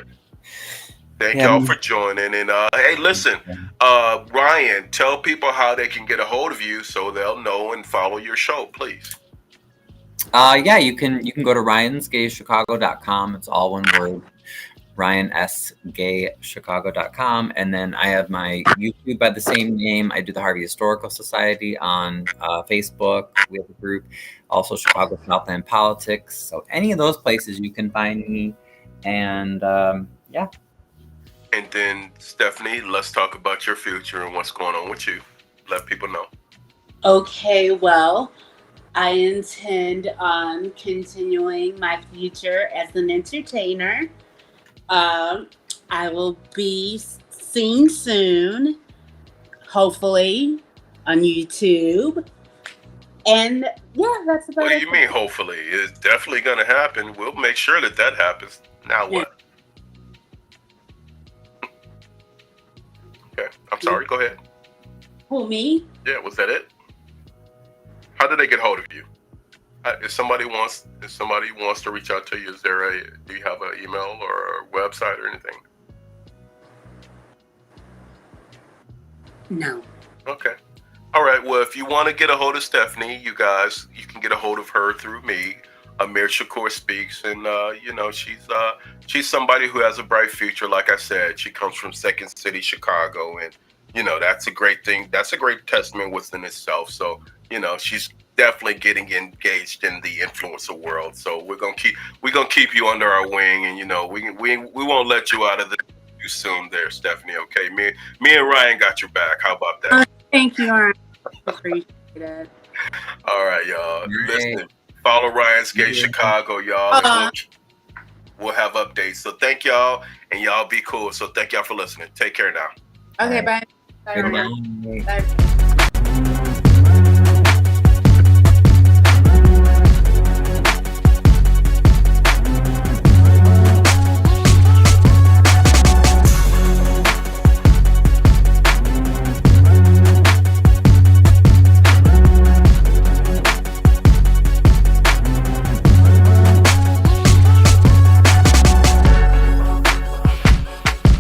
Thank y'all for joining. And hey, listen, Ryan, tell people how they can get a hold of you so they'll know and follow your show, please. Yeah, you can go to ryansgaychicago.com. It's all one word. ryansgaychicago.com. And then I have my YouTube by the same name. I do the Harvey Historical Society on Facebook. We have a group. Also Chicago Southland Politics. So any of those places you can find me. And yeah. And then, Stephanie, let's talk about your future and what's going on with you. Let people know. Okay, well, I intend on continuing my future as an entertainer. I will be seen soon, hopefully, on YouTube. And yeah, that's about it. What do you mean, hopefully? It's definitely going to happen. We'll make sure that happens. Now what? Okay, I'm sorry. Go ahead. Who, me? Yeah, was that it? How did they get hold of you? If somebody wants to reach out to you, do you have an email or a website or anything? No. Okay. All right. Well, if you want to get a hold of Stephanie, you can get a hold of her through me. Amir Shakur Speaks, and she's somebody who has a bright future. Like I said, she comes from Second City, Chicago, and that's a great thing. That's a great testament within itself. So she's definitely getting engaged in the influencer world. So we're gonna keep you under our wing, and we won't let you out of the too soon, there, Stephanie. Okay, me and Ryan got your back. How about that? Thank you, Ryan. Appreciate it. All right, y'all. Listen. Follow Ryan Skate Chicago, y'all. And we'll have updates. So thank y'all, and y'all be cool. So thank y'all for listening. Take care now. Okay, bye. Good night. Bye.